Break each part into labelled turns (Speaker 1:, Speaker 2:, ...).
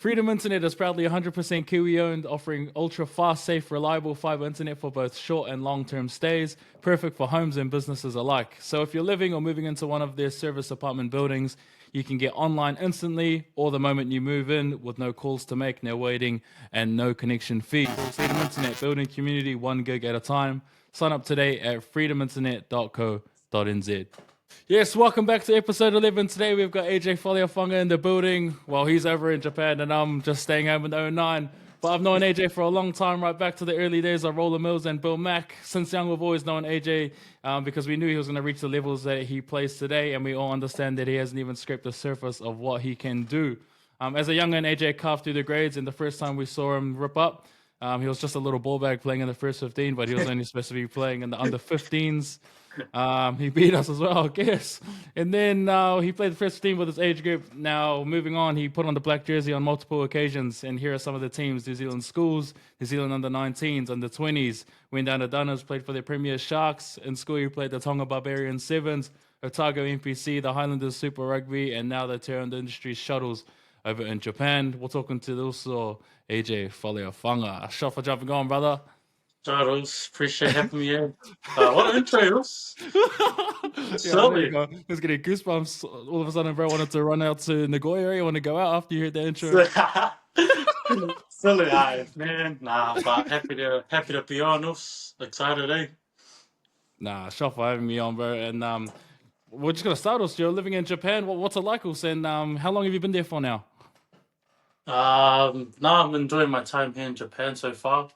Speaker 1: Freedom Internet is proudly 100% Kiwi-owned, offering ultra-fast, safe, reliable fiber internet for both short and long-term stays, perfect for homes and businesses alike. So if you're living or moving into one of their service apartment buildings, you can get online instantly or the moment you move in with no calls to make, no waiting, and no connection fees. Freedom Internet, building community 1 gig at a time. Sign up today at freedominternet.co.nz. Yes, welcome back to episode 11. Today we've got Ajay Faleafaga in the building. Well, he's over in Japan and I'm just staying home in 09. But I've known AJ for a long time, right back to the early days of Roller Mills and Bill Mack. Since young, we've always known AJ because we knew he was going to reach the levels that he plays today, and we all understand that he hasn't even scraped the surface of what he can do. As a young man, AJ carved through the grades, and the first time we saw him rip up, he was just a little ball bag playing in the first 15, but he was only supposed to be playing in the under 15s. He beat us as well, I guess. And then he played the first team with his age group. Now, moving on, he put on the black jersey on multiple occasions. And here are some of the teams: New Zealand Schools, New Zealand under 19s, under 20s. Went down to Dunners, played for the Premier Sharks. In school, he played the Tonga Barbarians 7s, Otago NPC, the Highlanders Super Rugby, and now the Terran Industries Shuttles over in Japan. We're talking to also AJ Faleafaga. Shot for jumping on, brother.
Speaker 2: Charles, appreciate having me in. What an intro, Ross.
Speaker 1: Silly. I was getting goosebumps all of a sudden, bro. Wanted to run out to Nagoya area. Want to go out after you heard the intro.
Speaker 2: Silly eyes, man. Nah, but happy to be on us. Excited, eh?
Speaker 1: Nah, shot for having me on, bro. And we're just gonna start us. You're living in Japan. What's it like, us? And how long have you been there for now?
Speaker 2: Now I'm enjoying my time here in Japan so far.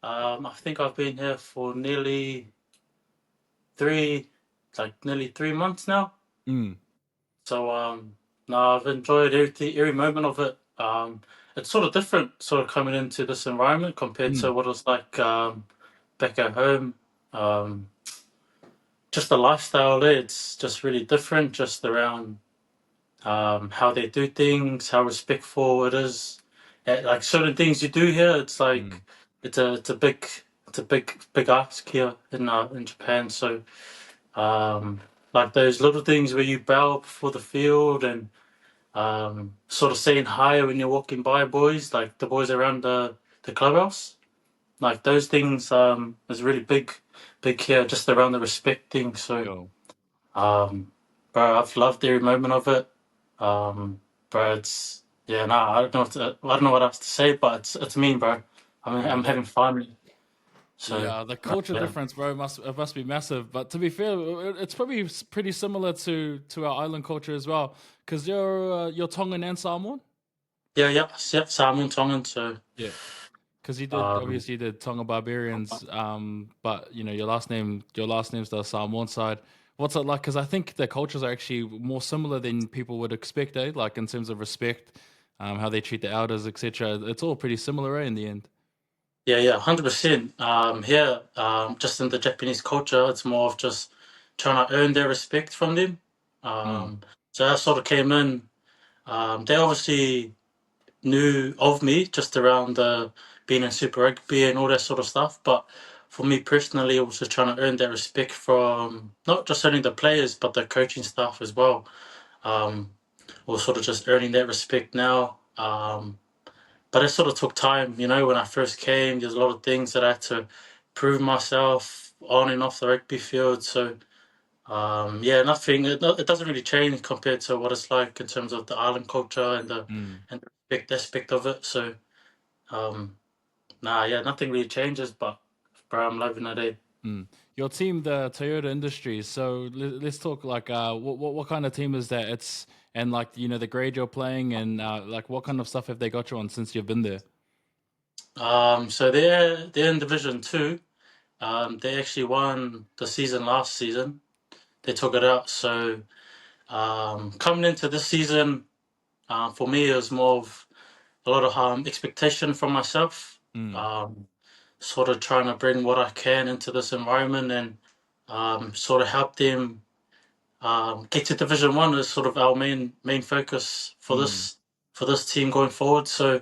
Speaker 2: I think I've been here for nearly 3 months now. So no, I've enjoyed every moment of it. It's sort of different, sort of coming into this environment compared to what it was like back at home. Just the lifestyle there, it's just really different, just around how they do things, how respectful it is. Like certain things you do here, it's like it's a big ask here in Japan. So like those little things where you bow before the field and sort of saying hi when you're walking by boys, like the boys around the clubhouse. Like those things is really big here, just around the respect thing. So bro, I've loved every moment of it. Bro, it's I don't know what else to say, but it's mean, bro. I'm having fun. So
Speaker 1: yeah, the culture difference, bro, must be massive. But to be fair, it's probably pretty similar to our island culture as well. Because you're Tongan and Samoan.
Speaker 2: Yeah, Samoan, Tongan. So
Speaker 1: yeah, because you did obviously did Tonga Barbarians. But you know your last name's the Samoan side. What's it like? Because I think the cultures are actually more similar than people would expect, eh? Like in terms of respect, how they treat the elders, etc. It's all pretty similar, eh, in the end.
Speaker 2: Yeah, 100%. Here, just in the Japanese culture, it's more of just trying to earn their respect from them. So I sort of came in. They obviously knew of me just around being in Super Rugby and all that sort of stuff. But for me personally, it was just trying to earn that respect from not just only the players, but the coaching staff as well. We're sort of just earning that respect now. But it sort of took time, you know, when I first came, there's a lot of things that I had to prove myself on and off the rugby field. So, nothing, it doesn't really change compared to what it's like in terms of the island culture and the respect aspect of it. So, nothing really changes, but bro, I'm loving it.
Speaker 1: Your team, the Toyota Industries. So let's talk like what kind of team is that? It's and like the grade you're playing and like what kind of stuff have they got you on since you've been there?
Speaker 2: So they're in Division 2. They actually won the season last season. They took it out. So coming into this season, for me, it was more of a lot of expectation from myself. Sort of trying to bring what I can into this environment and sort of help them get to Division 1 is sort of our main focus for this team going forward. So,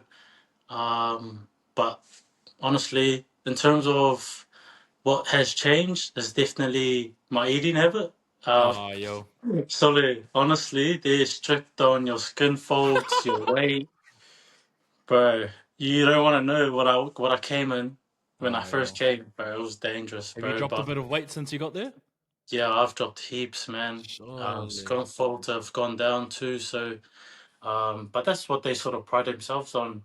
Speaker 2: but honestly, in terms of what has changed, is definitely my eating habit. Sorry, honestly, they're strict on your skin folds, your weight. Bro, you don't want to know what I came in when I
Speaker 1: Oh
Speaker 2: first
Speaker 1: yeah.
Speaker 2: came, bro. It was dangerous,
Speaker 1: Have you
Speaker 2: bro.
Speaker 1: dropped a
Speaker 2: But
Speaker 1: bit of weight since you got there?
Speaker 2: yeah, I've dropped heaps, man. It's
Speaker 1: Surely.
Speaker 2: gone forward, I've gone down too. So, but that's what they sort of pride themselves on.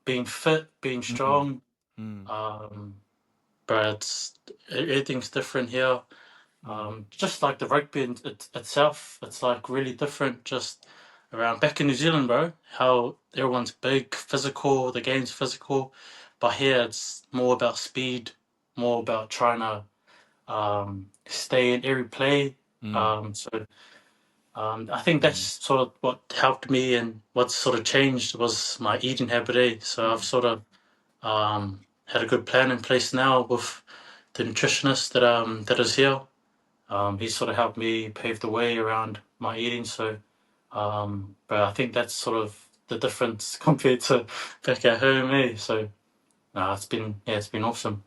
Speaker 2: Being fit, being
Speaker 1: Mm,
Speaker 2: strong.
Speaker 1: mm,
Speaker 2: Um, but everything's different here.
Speaker 1: mm,
Speaker 2: Just like the rugby itself, it's like really different. Just around back in New Zealand, bro, how everyone's big, physical, the game's physical, but here it's more about speed, more about trying to stay in every play.
Speaker 1: mm,
Speaker 2: So I think that's
Speaker 1: mm,
Speaker 2: sort of what helped me, and what sort of changed was my eating habit. So I've
Speaker 1: mm,
Speaker 2: sort of had a good plan in place now with the nutritionist that is here. He sort of helped me pave the way around my eating. So, but I think that's sort of the difference compared to back at home, eh? So, it's been awesome.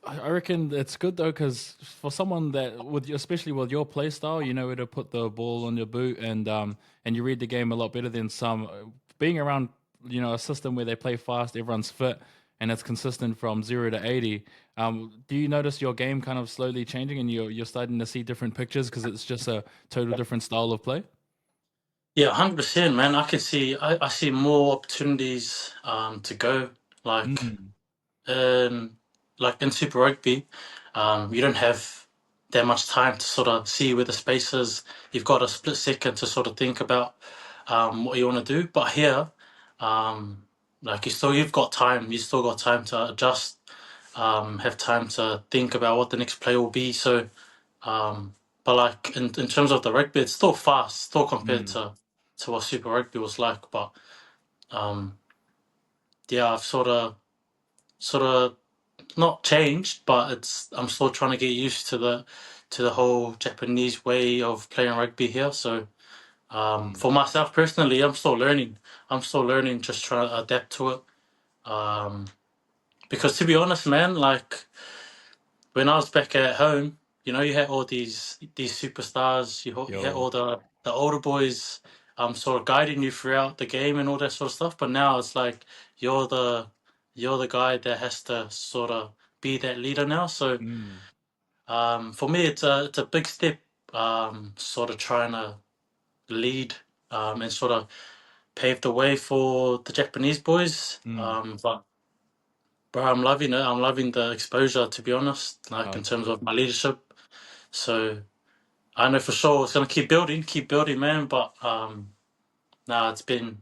Speaker 1: I reckon it's good though, because for someone that especially with your play style, you know where to put the ball on your boot, and you read the game a lot better than some. Being around, a system where they play fast, everyone's fit, and it's consistent from 0 to 80. Do you notice your game kind of slowly changing, and you're starting to see different pictures because it's just a total different style of play?
Speaker 2: Yeah, 100%, man. I see more opportunities to go. Like
Speaker 1: Mm,
Speaker 2: um, like in Super Rugby, you don't have that much time to sort of see where the space is. You've got a split second to sort of think about what you want to do. But here, um, like you've got time. You still got time to adjust. Have time to think about what the next play will be. So, but like in terms of the rugby, it's still fast, still compared
Speaker 1: mm,
Speaker 2: to what Super Rugby was like. But um, yeah, I've sort of not changed, but I'm still trying to get used to the whole Japanese way of playing rugby here. So
Speaker 1: mm,
Speaker 2: for myself personally, I'm still learning. I'm still learning, just trying to adapt to it. Um, because to be honest, man, like when I was back at home, you had all these superstars. You had
Speaker 1: yo,
Speaker 2: all the older boys, sort of guiding you throughout the game and all that sort of stuff. But now it's like you're the you're the guy that has to sort of be that leader now. So
Speaker 1: mm,
Speaker 2: for me, it's a big step. Sort of trying to lead and sort of pave the way for the Japanese boys.
Speaker 1: mm.
Speaker 2: But I'm loving it. I'm loving the exposure, to be honest. Like in
Speaker 1: That's
Speaker 2: terms
Speaker 1: good.
Speaker 2: of my leadership. So I know for sure it's gonna keep building, man. But nah, it's been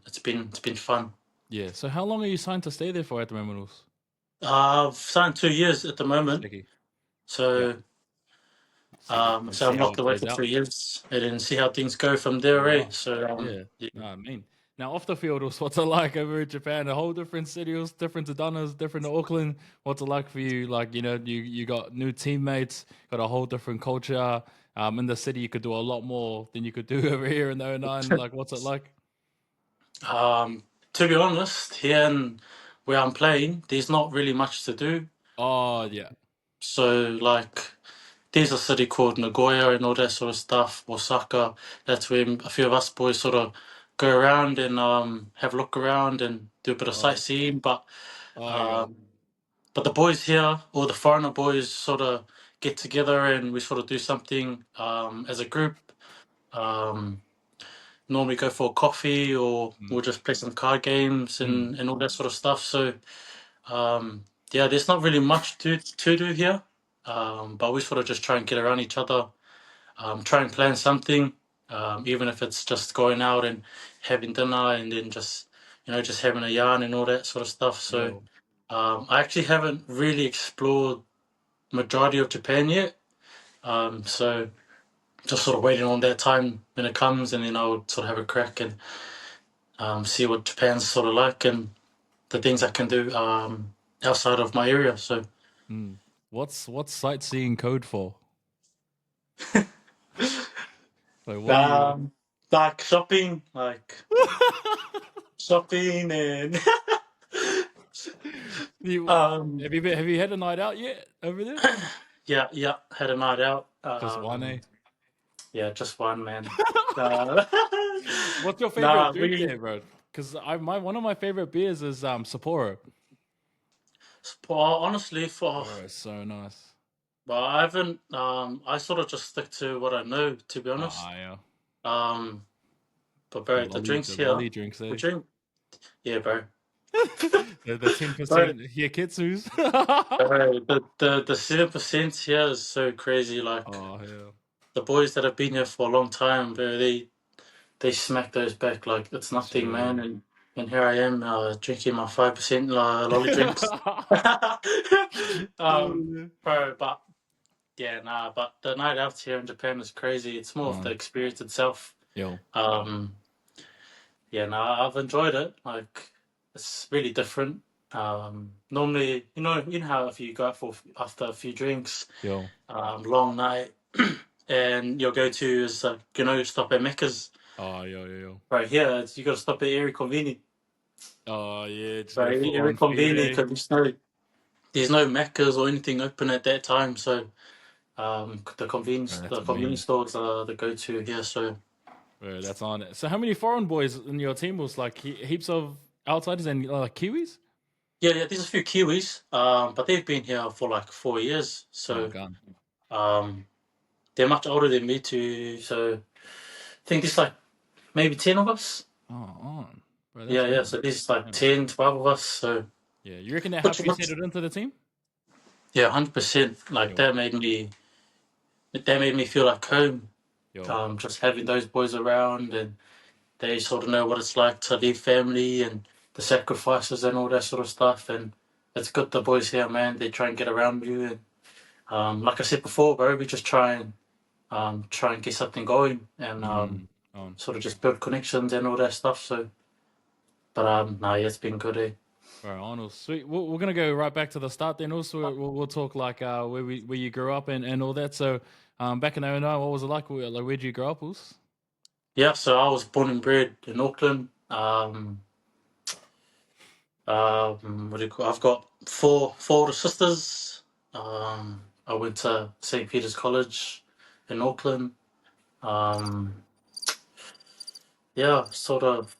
Speaker 2: fun.
Speaker 1: Yeah. So how long are you signed to stay there for at the moment?
Speaker 2: I've signed 2 years at the moment,
Speaker 1: Sticky. Yeah.
Speaker 2: so
Speaker 1: See
Speaker 2: I'm
Speaker 1: how
Speaker 2: locked
Speaker 1: it
Speaker 2: away
Speaker 1: plays
Speaker 2: for
Speaker 1: out.
Speaker 2: 3 years, and then see how things go from there,
Speaker 1: Oh
Speaker 2: eh?
Speaker 1: wow.
Speaker 2: So
Speaker 1: Yeah.
Speaker 2: yeah.
Speaker 1: No, I mean. Now off the field, what's it like over in Japan? A whole different city, different to Donna's, different to Auckland. What's it like for you? Like, you got new teammates, got a whole different culture. In the city you could do a lot more than you could do over here in the '09. Like, what's it like?
Speaker 2: To be honest, here and where I'm playing, there's not really much to do.
Speaker 1: Oh yeah.
Speaker 2: So like, there's a city called Nagoya and all that sort of stuff. Osaka. That's where a few of us boys sort of go around and have a look around and do a bit of
Speaker 1: Oh,
Speaker 2: sightseeing. But
Speaker 1: oh yeah.
Speaker 2: um, but the boys here, or the foreigner boys, sort of get together and we sort of do something as a group. Um, Normally go for a coffee, or
Speaker 1: Mm,
Speaker 2: we'll just play some card games
Speaker 1: mm,
Speaker 2: and all that sort of stuff. So yeah, there's not really much to do here, but we sort of just try and get around each other, try and plan something, even if it's just going out and having dinner and then just having a yarn and all that sort of stuff. So
Speaker 1: yo.
Speaker 2: I actually haven't really explored majority of Japan yet. So just sort of waiting on that time when it comes, and then I would sort of have a crack and see what Japan's sort of like and the things I can do outside of my area. So
Speaker 1: Mm. What's sightseeing code for? Like, what do you?
Speaker 2: um, like shopping and
Speaker 1: You
Speaker 2: um,
Speaker 1: have you had a night out yet over there?
Speaker 2: yeah, had a night out.
Speaker 1: Just one, eh?
Speaker 2: Yeah, just one, man. Uh,
Speaker 1: What's your favorite
Speaker 2: nah,
Speaker 1: drink
Speaker 2: we
Speaker 1: there, bro? Because one of my favorite beers is Sapporo.
Speaker 2: Honestly, for
Speaker 1: Oh, it's so nice.
Speaker 2: but I haven't. I sort of just stick to what I know, to be honest.
Speaker 1: Yeah.
Speaker 2: Um, but bro, the drinks
Speaker 1: The
Speaker 2: here,
Speaker 1: lolly drinks,
Speaker 2: the
Speaker 1: eh?
Speaker 2: drink, yeah, bro.
Speaker 1: The
Speaker 2: Bro,
Speaker 1: 10% Hyakitsus.
Speaker 2: the 7% here is so crazy. Like
Speaker 1: Oh yeah.
Speaker 2: the boys that have been here for a long time, bro, they smack those back like it's nothing, man.
Speaker 1: True.
Speaker 2: And here I am drinking my 5% lolly drinks. Bro, but yeah, nah. But the night out here in Japan is crazy. It's more of the experience itself.
Speaker 1: Yo.
Speaker 2: Um, yeah, nah, I've enjoyed it. Like it's really different. Normally, you know how if you go out for after a few drinks,
Speaker 1: Yo.
Speaker 2: long night, and your go-to is stop at Macca's.
Speaker 1: Oh, yo.
Speaker 2: Right here, you got to stop at every convenience.
Speaker 1: Oh, yeah. Just get a
Speaker 2: Right,
Speaker 1: full
Speaker 2: every
Speaker 1: on feed,
Speaker 2: convenience
Speaker 1: eh?
Speaker 2: because there's no Macca's or anything open at that time. So the
Speaker 1: Bro,
Speaker 2: convenience
Speaker 1: that's
Speaker 2: the
Speaker 1: mean.
Speaker 2: convenience stores are the go-to here. So
Speaker 1: Bro, that's on it. So, how many foreign boys in your team was like heaps of outsiders and Kiwis?
Speaker 2: yeah, there's a few Kiwis, but they've been here for like 4 years.
Speaker 1: Oh,
Speaker 2: So
Speaker 1: God.
Speaker 2: um, they're much older than me too. So I think there's like maybe 10 of us.
Speaker 1: Oh, on. Bro, that's
Speaker 2: Yeah.
Speaker 1: mean.
Speaker 2: So there's like
Speaker 1: Yeah.
Speaker 2: 10, 12 of us. So
Speaker 1: Yeah. You reckon that helped
Speaker 2: which,
Speaker 1: you
Speaker 2: which
Speaker 1: settle into the team?
Speaker 2: yeah, 100%. Like
Speaker 1: Yo.
Speaker 2: that made me feel like home.
Speaker 1: Yo.
Speaker 2: Just having those boys around, and they sort of know what it's like to leave family and the sacrifices and all that sort of stuff. And it's good the boys here, man. They try and get around you, and like I said before, bro, we just try and get something going, and
Speaker 1: On.
Speaker 2: sort of just build connections and all that stuff. So, but no, yeah, it's been good. Eh?
Speaker 1: Bro, Arnold, sweet. We're gonna go right back to the start. Then also we'll talk like where you grew up and all that. So, back in '09, what was it like? Where'd you grow up, Us?
Speaker 2: Yeah, so I was born and bred in Auckland. What do you call? I've got four older sisters. I went to St. Peter's College in Auckland. Um, yeah, sort of,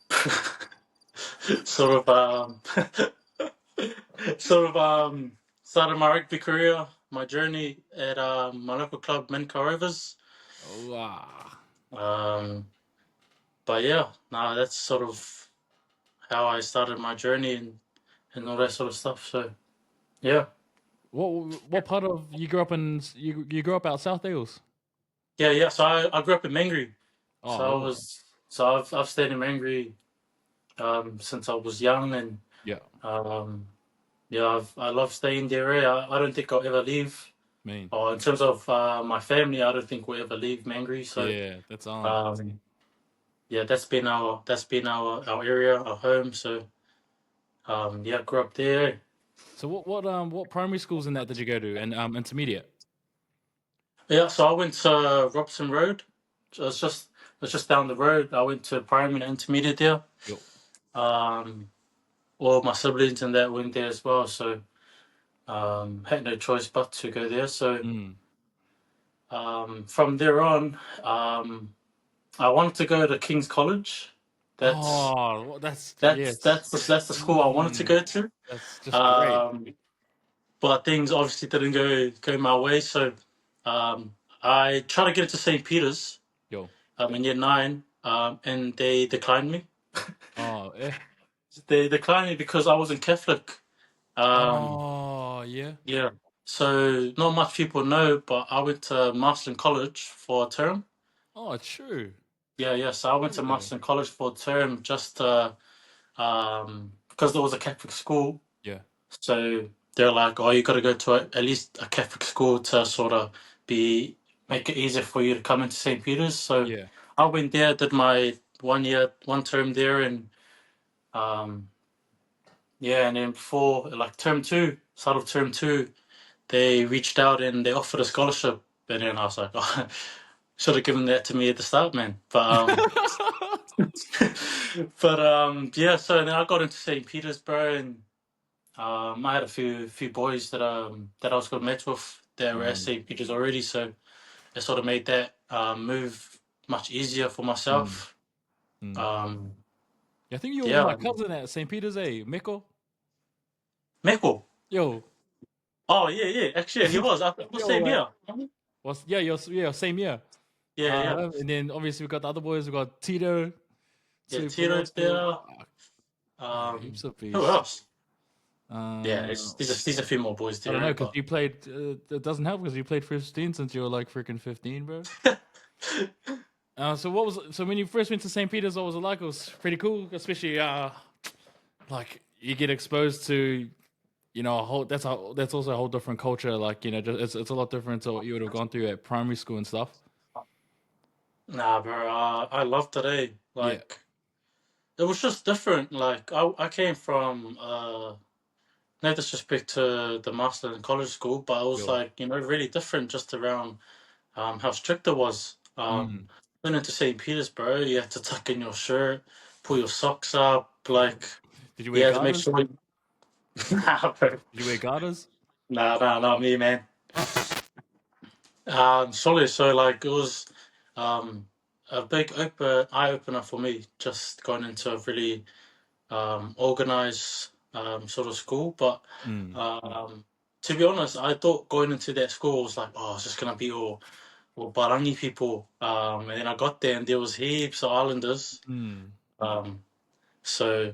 Speaker 2: sort of, sort of started my rugby career, my journey at my local club, Manukau Rovers.
Speaker 1: Oh,
Speaker 2: Um, but yeah, no, that's sort of how I started my journey and all that sort of stuff. So yeah.
Speaker 1: what part of you grew up in? You grew up out south, Eels?
Speaker 2: Yeah. So I grew up in Mangere. So I
Speaker 1: Oh,
Speaker 2: was so I've stayed in Mangere since I was young, and
Speaker 1: yeah,
Speaker 2: um yeah, I love staying there. I don't think I'll ever leave.
Speaker 1: mean,
Speaker 2: Or in terms of my family, I don't think we'll ever leave Mangere. So
Speaker 1: yeah, that's on.
Speaker 2: um yeah, that's been our area, our home. So yeah, grew up there.
Speaker 1: So what primary schools in that did you go to and intermediate?
Speaker 2: Yeah, so I went to Robson Road. So it's just down the road. I went to primary and intermediate there.
Speaker 1: Yo,
Speaker 2: Um all my siblings and that went there as well. So had no choice but to go there. So
Speaker 1: mm.
Speaker 2: from there on, I wanted to go to King's College. That's
Speaker 1: Oh, that's
Speaker 2: that's
Speaker 1: yes.
Speaker 2: that's the school I wanted to go to.
Speaker 1: That's just great.
Speaker 2: Um, but things obviously didn't go my way. So I tried to get into St. Peter's
Speaker 1: Yo,
Speaker 2: in year nine, and they declined me.
Speaker 1: oh,
Speaker 2: They declined me because I wasn't Catholic. Um,
Speaker 1: oh, yeah.
Speaker 2: yeah. So not much people know, but I went to Marston College for a term.
Speaker 1: Oh, true.
Speaker 2: Yeah. So I went to
Speaker 1: Yeah.
Speaker 2: Marston College for a term just because there was a Catholic school.
Speaker 1: Yeah.
Speaker 2: So they're like, oh, you got to go to at least a Catholic school to sort of make it easier for you to come into St. Peter's. So
Speaker 1: Yeah.
Speaker 2: I went there, did my 1 year, one term there, and um, yeah, and then before like term two, start of term two, they reached out and they offered a scholarship, and then I was like, oh, should have given that to me at the start, man. But yeah, so then I got into St. Petersburg, and I had a few boys that I was good mates with that were at
Speaker 1: Um,
Speaker 2: St. Peter's already, so it sort of made that move much easier for
Speaker 1: mm,
Speaker 2: myself.
Speaker 1: mm.
Speaker 2: Um,
Speaker 1: I think you were with
Speaker 2: Yeah,
Speaker 1: my cousin at St. Peter's, Miko.
Speaker 2: Meko.
Speaker 1: Yo,
Speaker 2: Oh yeah. Actually, he was. I was
Speaker 1: yo,
Speaker 2: same here.
Speaker 1: same year.
Speaker 2: Yeah.
Speaker 1: And then obviously we got the other boys. We got Tito,
Speaker 2: Yeah,
Speaker 1: super
Speaker 2: Tito's there.
Speaker 1: heaps of
Speaker 2: Who
Speaker 1: beasts.
Speaker 2: else? Yeah,
Speaker 1: Uh,
Speaker 2: these a few more boys
Speaker 1: I don't
Speaker 2: there,
Speaker 1: know because
Speaker 2: but
Speaker 1: you played. It doesn't help because you played 15 since you were like freaking 15, bro. So when you first went to St. Peter's, what was it like? It was pretty cool, especially like you get exposed to a whole that's also a whole different culture. Like it's a lot different to what you would have gone through at primary school and stuff.
Speaker 2: nah, bro. I loved today.
Speaker 1: Yeah,
Speaker 2: Like it was just different. Like I came from no disrespect to the master and college school, but it was
Speaker 1: yo,
Speaker 2: like really different just around how strict it was.
Speaker 1: mm.
Speaker 2: Went into St. Peter's, bro. You had to tuck in your shirt, pull your socks up, like
Speaker 1: Did you
Speaker 2: you
Speaker 1: wear
Speaker 2: had to make
Speaker 1: garters?
Speaker 2: sure. Nah, bro.
Speaker 1: Did you wear garters?
Speaker 2: Nah, not me, man. Solid. So like it was a big eye opener for me, just going into a really organized sort of school. But
Speaker 1: Mm.
Speaker 2: to be honest, I thought going into that school was like, oh, it's just gonna be all Barangi people. And then I got there and there was heaps of Islanders.
Speaker 1: Mm.
Speaker 2: Um, so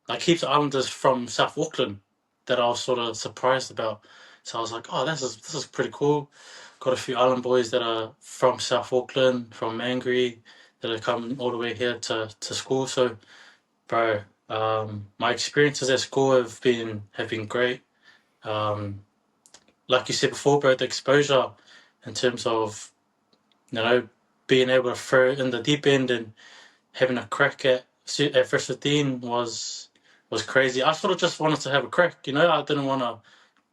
Speaker 2: like heaps of Islanders from South Auckland that I was sort of surprised about. So I was like, oh, this is pretty cool. Got a few island boys that are from South Auckland, from Mangere, that are coming all the way here to school. So, bro, my experiences at school have been great. Um, like you said before, bro, the exposure in terms of being able to throw in the deep end and having a crack at first 15 was crazy. I sort of just wanted to have a crack, I didn't want to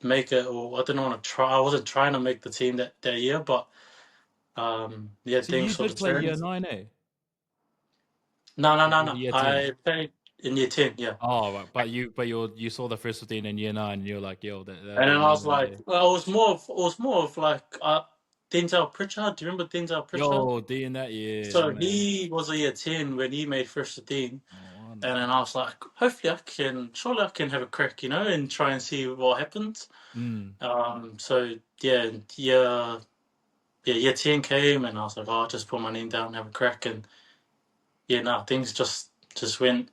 Speaker 2: make it, or I didn't want to try. I wasn't trying to make the team that year, but yeah,
Speaker 1: So
Speaker 2: things
Speaker 1: you
Speaker 2: sort
Speaker 1: did
Speaker 2: of
Speaker 1: play year
Speaker 2: turned.
Speaker 1: 9, eh?
Speaker 2: No.
Speaker 1: Or
Speaker 2: No.
Speaker 1: year 10.
Speaker 2: I played in year 10, yeah.
Speaker 1: Oh, right. But you saw the first 15 in year 9, and you're like, yo,
Speaker 2: And then
Speaker 1: there's
Speaker 2: I
Speaker 1: no
Speaker 2: was
Speaker 1: way
Speaker 2: like,
Speaker 1: there.
Speaker 2: well, it was more of like Denzel Pritchard. Do you remember Denzel Pritchard?
Speaker 1: Yo, D in that, yeah,
Speaker 2: So
Speaker 1: man.
Speaker 2: he was a year 10 when he made first 15.
Speaker 1: Oh, I
Speaker 2: And
Speaker 1: know.
Speaker 2: then I was like, surely I can have a crack, and try and see what happens.
Speaker 1: Mm.
Speaker 2: So year 10 came, and I was like, oh, I'll just put my name down and have a crack. And yeah, no, things just went,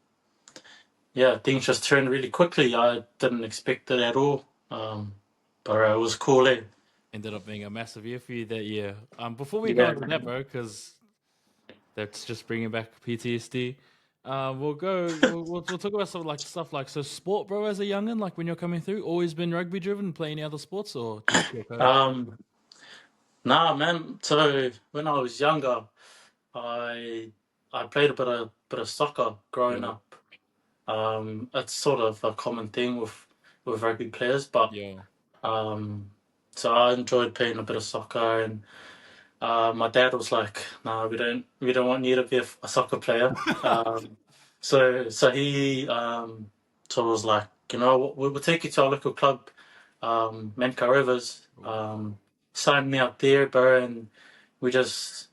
Speaker 2: yeah, things just turned really quickly. I didn't expect it at all. But it was cool, eh?
Speaker 1: Ended up being a massive year for you that year. Before we go
Speaker 2: Yeah.
Speaker 1: into that, bro, because that's just bringing back PTSD. We'll talk about some like stuff like so sport, bro. As a youngin, like when you're coming through, always been rugby driven, play any other sports or just pure coach?
Speaker 2: Um, nah, man. So when I was younger, I I played a bit of soccer growing
Speaker 1: Yo,
Speaker 2: up. It's sort of a common thing with rugby players, but
Speaker 1: yo.
Speaker 2: um, so I enjoyed playing a bit of soccer, and my dad was like, "No, we don't want you to be a soccer player." So he so was like, we'll take you to our local club, Menka Rivers. Signed me up there, bro, and we just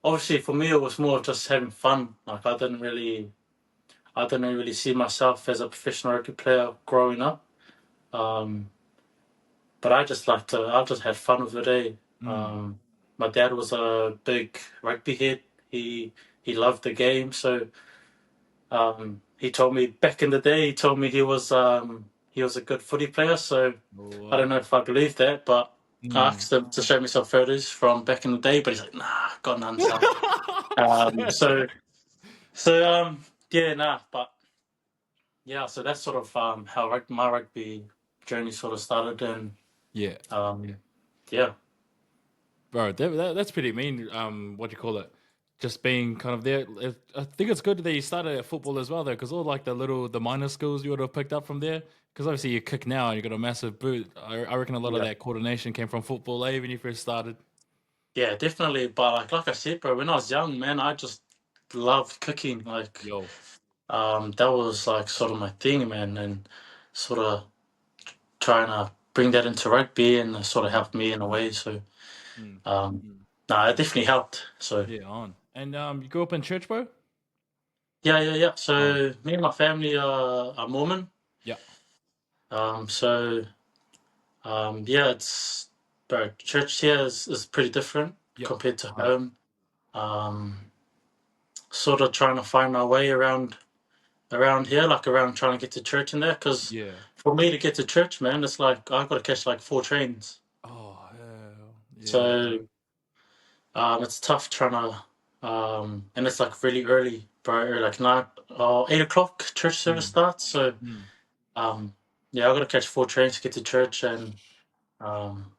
Speaker 2: obviously for me it was more of just having fun. Like I didn't really see myself as a professional rugby player growing up. Um, but I just had fun with it.
Speaker 1: Mm.
Speaker 2: My dad was a big rugby head. He loved the game, so he told me back in the day. He told me he was a good footy player. So I don't
Speaker 1: What?
Speaker 2: know if I believe that, but I
Speaker 1: Mm.
Speaker 2: asked him to show me some photos from back in the day, but he's like, "Nah, got none, son." Um, so so yeah, nah, but yeah, so that's sort of how my rugby journey sort of started, and
Speaker 1: Yeah,
Speaker 2: yeah.
Speaker 1: bro. That's pretty mean. What do you call it? Just being kind of there. I think it's good that you started at football as well, though, because all like the minor skills you would have picked up from there. Because obviously you kick now and you got a massive boot. I reckon a lot of
Speaker 2: Yeah.
Speaker 1: that coordination came from football, when you first started.
Speaker 2: Yeah, definitely. But like I said, bro, when I was young, man, I just loved cooking. Like,
Speaker 1: Yo,
Speaker 2: that was like sort of my thing, man, and sort of trying to bring that into rugby, and it sort of helped me in a way. So,
Speaker 1: mm.
Speaker 2: um, nah, it definitely helped. So,
Speaker 1: Yeah, on. And you grew up in church, bro?
Speaker 2: Yeah.
Speaker 1: Oh,
Speaker 2: So me and my family are Mormon.
Speaker 1: yeah,
Speaker 2: So yeah, it's bro. Church here is pretty different
Speaker 1: yep,
Speaker 2: compared to
Speaker 1: uh,
Speaker 2: home. Um, Sort of trying to find my way around here, like around trying to get to church in there. Because
Speaker 1: yeah.
Speaker 2: for me to get to church, man, it's like I got to catch like 4 trains.
Speaker 1: Oh, hell, yeah,
Speaker 2: So
Speaker 1: bro.
Speaker 2: it's tough trying to, and it's like really early, bro. Like 8 o'clock church service
Speaker 1: Mm,
Speaker 2: starts. So
Speaker 1: mm.
Speaker 2: um, yeah, I got to catch 4 trains to get to church, and um,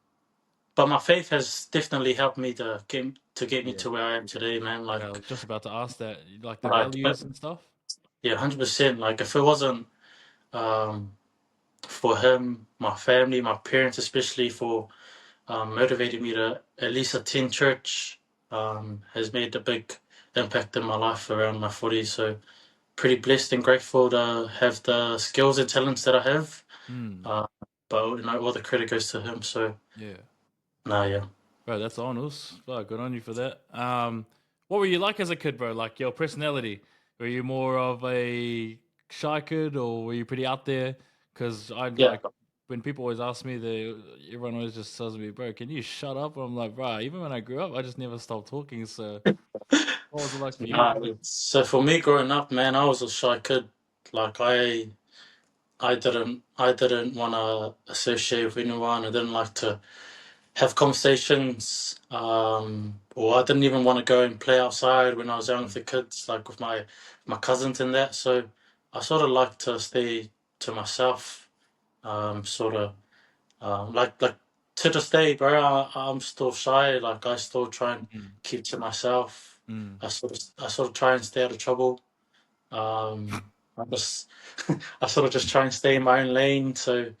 Speaker 2: but my faith has definitely helped me to get me
Speaker 1: Yeah,
Speaker 2: to where I am today, man.
Speaker 1: yeah. I was just about to ask that, like the
Speaker 2: Like
Speaker 1: values and stuff.
Speaker 2: yeah, 100%. Like if it wasn't um for him, my family, my parents, especially for motivating me to at least attend church, has made a big impact in my life around my footy. So pretty blessed and grateful to have the skills and talents that I have.
Speaker 1: Mm,
Speaker 2: Uh, but all the credit goes to him. So
Speaker 1: yeah.
Speaker 2: nah, yeah.
Speaker 1: Bro, that's honest. Bro, good on you for that. What were you like as a kid, bro? Like your personality? Were you more of a shy kid, or were you pretty out there? Because I
Speaker 2: Yeah.
Speaker 1: like when people always ask me, everyone always just tells me, "Bro, can you shut up?" I'm like, "Bro, even when I grew up, I just never stopped talking." So, what was it like for you,
Speaker 2: Nah,
Speaker 1: bro?
Speaker 2: so for me growing up, man, I was a shy kid. Like I didn't want to associate with anyone. I didn't like to have conversations. Or I didn't even want to go and play outside when I was young with
Speaker 1: Mm,
Speaker 2: the kids, like with my cousins and that. So I sort of like to stay to myself. Sort of like to this day, bro. I'm still shy. Like I still try and
Speaker 1: mm,
Speaker 2: keep to myself.
Speaker 1: mm,
Speaker 2: I sort of try and stay out of trouble. I just I sort of just try and stay in my own lane. So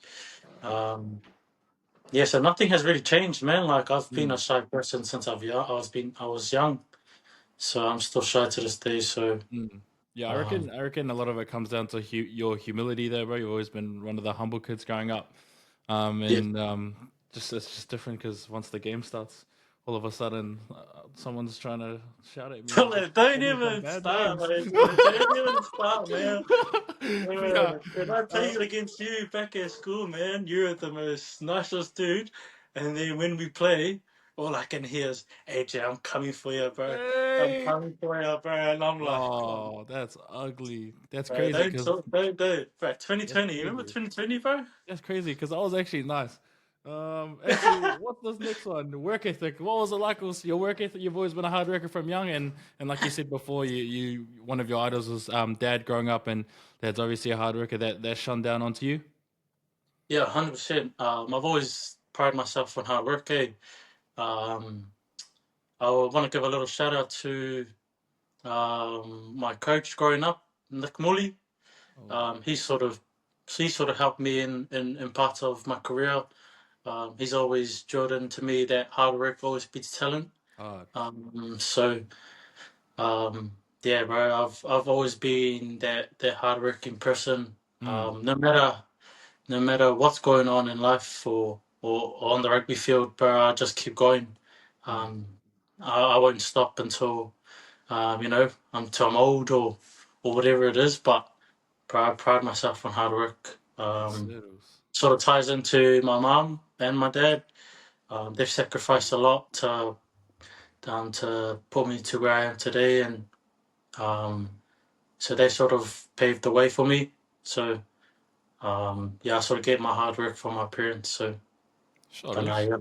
Speaker 2: um, yeah, so nothing has really changed, man. Like I've been a
Speaker 1: mm,
Speaker 2: shy person since I was young, so I'm still shy to this day. So
Speaker 1: mm. Yeah, I
Speaker 2: um,
Speaker 1: reckon. I reckon a lot of it comes down to your humility, there, bro. You've always been one of the humble kids growing up.
Speaker 2: yeah,
Speaker 1: And just it's just different because once the game starts, all of a sudden someone's trying to shout at me and just
Speaker 2: Don't
Speaker 1: call me some
Speaker 2: even
Speaker 1: bad
Speaker 2: start,
Speaker 1: names.
Speaker 2: man. Don't even start, man.
Speaker 1: Yeah,
Speaker 2: And I
Speaker 1: uh,
Speaker 2: played against you back at school, man. You're the most nicest dude. And then when we play, all I can hear is, AJ, I'm coming for you, bro. I'm
Speaker 1: hey,
Speaker 2: coming for you, bro. And I'm like, oh,
Speaker 1: oh, that's ugly. That's
Speaker 2: bro,
Speaker 1: crazy
Speaker 2: don't
Speaker 1: because
Speaker 2: talk, don't do it. Bro,
Speaker 1: that's
Speaker 2: 2020, you remember
Speaker 1: crazy.
Speaker 2: 2020, bro?
Speaker 1: That's crazy because I was actually nice. Actually, what's this next one? Work ethic. What was it like? Was your work ethic? You've always been a hard worker from young, and like you said before, you one of your idols was dad growing up, and dad's obviously a hard worker. That shone down onto you.
Speaker 2: Yeah, 100%. I've always prided myself on hard work, eh? Um, I want to give a little shout out to my coach growing up, Nick Mully.
Speaker 1: Oh,
Speaker 2: He sort of helped me in parts of my career. He's always drilled into me that hard work always beats talent.
Speaker 1: hard.
Speaker 2: So yeah, bro, I've always been that hardworking person.
Speaker 1: Mm,
Speaker 2: No matter what's going on in life or on the rugby field, bro, I just keep going.
Speaker 1: mm,
Speaker 2: Um, I won't stop until I'm old or whatever it is. But bro, I pride myself on hard work.
Speaker 1: settles.
Speaker 2: Sort of ties into my mom and my dad. They've sacrificed a lot to put me to where I am today, and um, so they sort of paved the way for me. So yeah, I sort of get my hard work from my parents. So, but now,
Speaker 1: Settles.
Speaker 2: yeah,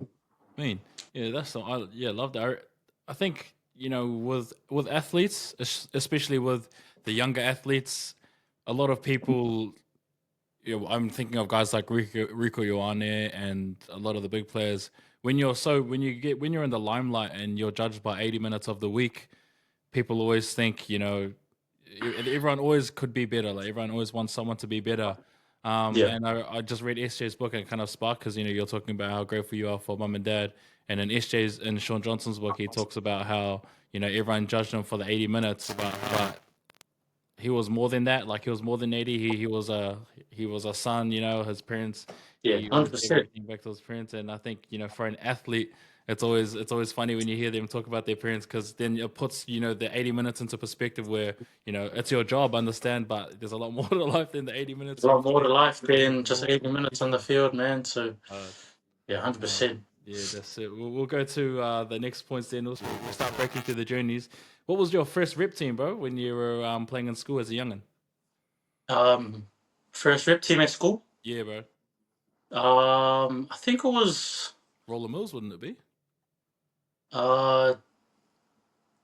Speaker 1: Mean, yeah, that's the yeah, love that. I think with athletes, especially with the younger athletes, a lot of people. I'm thinking of guys like Rico Ioane and a lot of the big players. When you're in the limelight and you're judged by 80 minutes of the week, people always think everyone always could be better. Like everyone always wants someone to be better.
Speaker 2: yeah,
Speaker 1: And I just read SJ's book and it kind of sparked because you're talking about how grateful you are for mum and dad. And in SJ's and Sean Johnson's book, he talks about how everyone judged him for the 80 minutes, but he was more than that. Like he was more than 80. He was a son. His parents.
Speaker 2: yeah,
Speaker 1: He always gave
Speaker 2: 100%.
Speaker 1: everything back to his parents. And I think for an athlete, it's always funny when you hear them talk about their parents because then it puts the 80 minutes into perspective where it's your job, understand, but there's a lot more to life than the 80
Speaker 2: A
Speaker 1: minutes you
Speaker 2: lot more to life
Speaker 1: in the
Speaker 2: than just
Speaker 1: ball.
Speaker 2: 80 minutes on the field, man. So
Speaker 1: Uh,
Speaker 2: yeah,
Speaker 1: no,
Speaker 2: 100%.
Speaker 1: yeah, that's it. We'll go to the next points then. We'll start breaking through the journeys. What was your first rep team, bro, when you were playing in school as a youngin?
Speaker 2: First rep team at school.
Speaker 1: Yeah, bro.
Speaker 2: I think it was
Speaker 1: Roller Mills, wouldn't it be?
Speaker 2: uh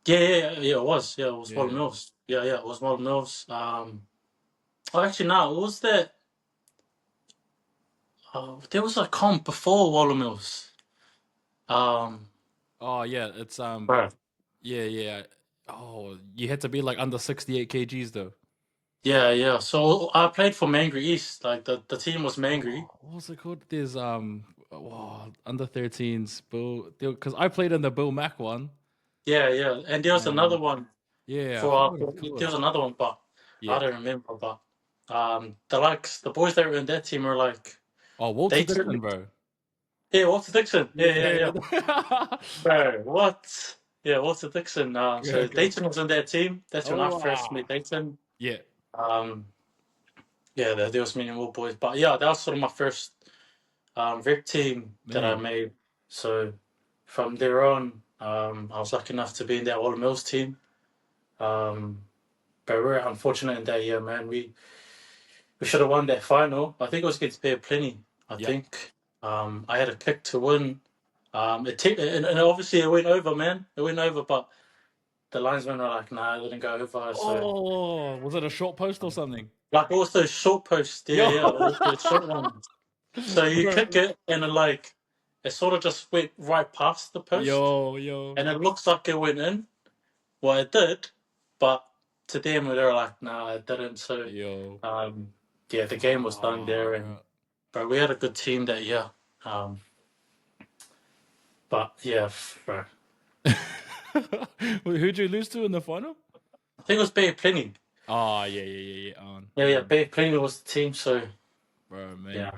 Speaker 2: yeah, it was. Yeah, it was Wallen
Speaker 1: Yeah.
Speaker 2: Mills. Yeah, it was Wallen Mills. Oh, actually, no, it was that. There was a comp before Wallen Mills. Um,
Speaker 1: Oh yeah, it's
Speaker 2: Right.
Speaker 1: yeah, yeah. Oh, you had to be like under 68 kgs though.
Speaker 2: Yeah. So I played for Mangry East. Like the team was Mangry.
Speaker 1: Oh, what was it called? There's under 13s Bill because I played in the Bill Mac one.
Speaker 2: Yeah. And there was another
Speaker 1: And
Speaker 2: one
Speaker 1: yeah, I
Speaker 2: for
Speaker 1: forgot what it's
Speaker 2: there
Speaker 1: called.
Speaker 2: was another one, but I
Speaker 1: Yeah.
Speaker 2: don't remember. But the boys that were in that team were like
Speaker 1: Oh, Walter Dixon,
Speaker 2: Dayton.
Speaker 1: bro.
Speaker 2: Yeah, Walter Dixon.
Speaker 1: Yeah.
Speaker 2: Yeah. Bro, what? Yeah, Walter Dixon.
Speaker 1: Yeah,
Speaker 2: So
Speaker 1: good.
Speaker 2: Dayton was in their team. That's when I
Speaker 1: Oh,
Speaker 2: first met Dayton.
Speaker 1: yeah.
Speaker 2: Um, yeah, there was me and all boys. But yeah, that was sort of my first rep team that I
Speaker 1: Man.
Speaker 2: made. So from there on, I was lucky enough to be in that All Mills team. Um, but we were unfortunate in that year, man. We should have won that final. I think it was against Bear Plenty. I
Speaker 1: Yeah.
Speaker 2: think I had a kick to win. And obviously it went over, man. It went over, but the linesmen were like, "Nah, it didn't go over." So
Speaker 1: Oh, was it a short post or
Speaker 2: um,
Speaker 1: something?
Speaker 2: like also short posts,
Speaker 1: Yo.
Speaker 2: the short ones. So you
Speaker 1: Bro.
Speaker 2: kick it and it sort of just went right past the post,
Speaker 1: Yo.
Speaker 2: and it looks like it went in. Well, it did, but to them they were like, "Nah, it didn't." So
Speaker 1: Yo.
Speaker 2: um, yeah, the game was done there, and
Speaker 1: Far
Speaker 2: but we had a good team that year. Um, but yeah, bro.
Speaker 1: out. Who'd you lose to in the final?
Speaker 2: I think it was Bay Plenty.
Speaker 1: Oh, yeah.
Speaker 2: Yeah. Bay Plenty was the team. So
Speaker 1: Bro, man.
Speaker 2: yeah,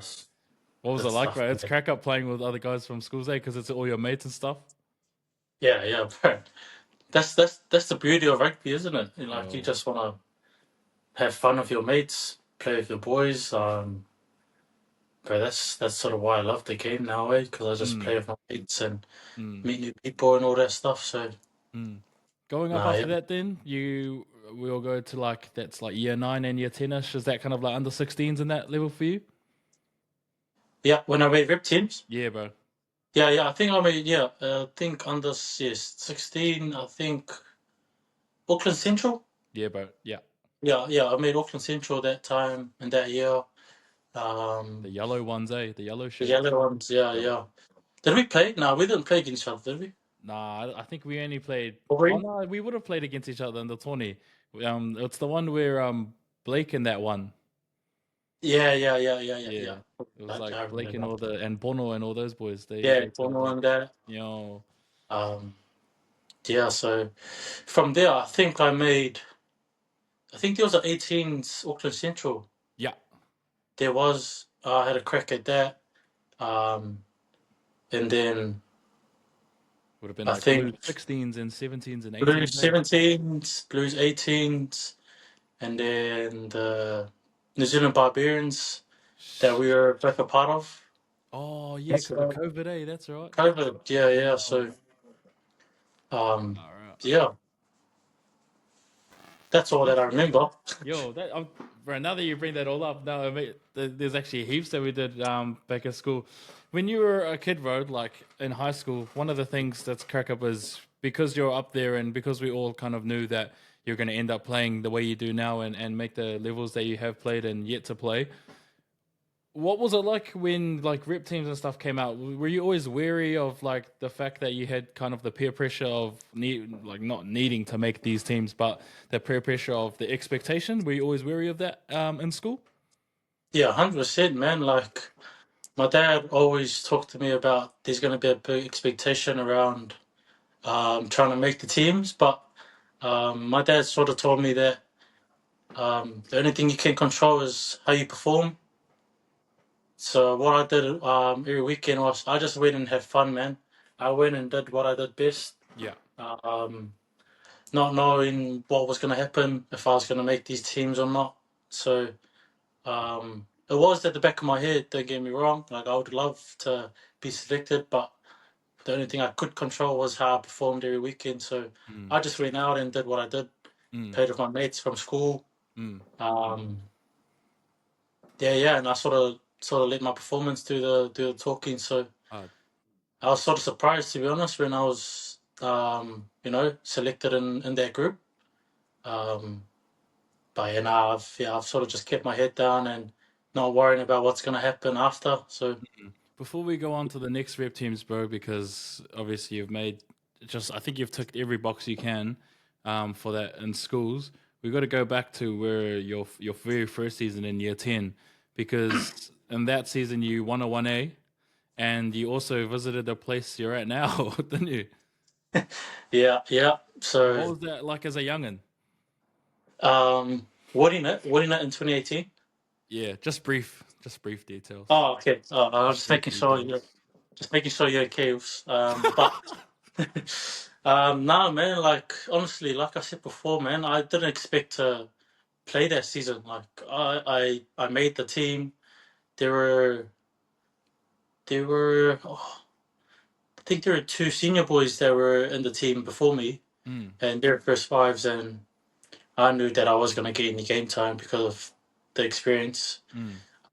Speaker 1: What was it
Speaker 2: good
Speaker 1: like,
Speaker 2: stuff.
Speaker 1: bro? It's crack up playing with other guys from schools, eh? Because it's all your mates and stuff.
Speaker 2: Yeah, bro. That's the beauty of rugby, isn't it? Like you
Speaker 1: Yo.
Speaker 2: just want to have fun with your mates, play with your boys. But that's sort of why I love the game now, eh? Because I just
Speaker 1: Mm,
Speaker 2: play with my mates and
Speaker 1: mm,
Speaker 2: meet new people and all that stuff. So
Speaker 1: mm. Going up
Speaker 2: nah,
Speaker 1: after
Speaker 2: yeah,
Speaker 1: that, then we all go to that's like year 9 and year 10ish. Is that kind of like under 16s in that level for you?
Speaker 2: yeah. When I made rep teams,
Speaker 1: Yeah, bro.
Speaker 2: yeah. I think I made I think under 16. I think Auckland Central.
Speaker 1: Yeah, bro. Yeah.
Speaker 2: Yeah. I made Auckland Central that time and that year.
Speaker 1: The
Speaker 2: Um,
Speaker 1: yellow ones, eh? The yellow
Speaker 2: the
Speaker 1: shirts.
Speaker 2: yellow ones,
Speaker 1: Yo.
Speaker 2: yeah. Did we play? No, we didn't play against each other, did we?
Speaker 1: Nah, I think we only played.
Speaker 2: Or
Speaker 1: Oh
Speaker 2: we?
Speaker 1: no, we would have played against each other in the 20. It's the one where Blake in that one.
Speaker 2: Yeah.
Speaker 1: Yeah, it was
Speaker 2: I
Speaker 1: like Blake and
Speaker 2: remember.
Speaker 1: Bono and all those boys.
Speaker 2: Yeah,
Speaker 1: They
Speaker 2: one
Speaker 1: played.
Speaker 2: on that.
Speaker 1: Yo,
Speaker 2: Um, yeah, so from there, I think there was an 18s Auckland Central.
Speaker 1: yeah,
Speaker 2: There was, I had a crack at that. Um, and then
Speaker 1: would have been
Speaker 2: I
Speaker 1: like Blues
Speaker 2: think
Speaker 1: 16s and 17s and 18s.
Speaker 2: Blues
Speaker 1: Eh?
Speaker 2: 17s, Blues 18s, and then the New Zealand Barbarians that we were both a part of.
Speaker 1: Oh yeah,
Speaker 2: That's
Speaker 1: because of COVID, eh? That's right.
Speaker 2: COVID. Yeah.
Speaker 1: Yo,
Speaker 2: So, um,
Speaker 1: all right.
Speaker 2: yeah, that's all that I remember.
Speaker 1: Yo, bro. Now that you bring that all up, now there's actually heaps that we did back at school. When you were a kid, bro, like in high school, one of the things that's crack up is because you're up there and because we all kind of knew that you're going to end up playing the way you do now and make the levels that you have played and yet to play. What was it like when like rep teams and stuff came out? Were you always wary of like the fact that you had kind of the peer pressure of like not needing to make these teams, but the peer pressure of the expectation? Were you always wary of that in school?
Speaker 2: Yeah, 100%, man. Like my dad always talked to me about there's going to be a big expectation around trying to make the teams, but my dad sort of told me that the only thing you can control is how you perform. So what I did every weekend was I just went and had fun, man. I went and did what I did best.
Speaker 1: Yeah.
Speaker 2: Not knowing what was going to happen, if I was going to make these teams or not. So it was at the back of my head, don't get me wrong. Like, I would love to be selected, but the only thing I could control was how I performed every weekend. So I just went out and did what I did. Played with my mates from school. Yeah, and I sort of let my performance do the talking. So I was sort of surprised, to be honest, when I was selected in that group. But I've sort of just kept my head down and not worrying about what's going to happen after. So
Speaker 1: before we go on to the next rep teams, bro, because obviously you've made I think you've ticked every box you can for that in schools. We've got to go back to where your very first season in year 10, because in that season you won a 1A and you also visited the place you're at now, didn't you?
Speaker 2: yeah. So
Speaker 1: what was that like as a youngin?
Speaker 2: Winning it in 2018.
Speaker 1: Yeah, just brief details.
Speaker 2: Oh, okay. I was just making sure you're okay. But nah, man. Like, honestly, like I said before, man, I didn't expect to play that season. Like, I made the team. There were I think there were 2 senior boys that were in the team before me, and they're first fives, and I knew that I was going to get any game time because of the experience.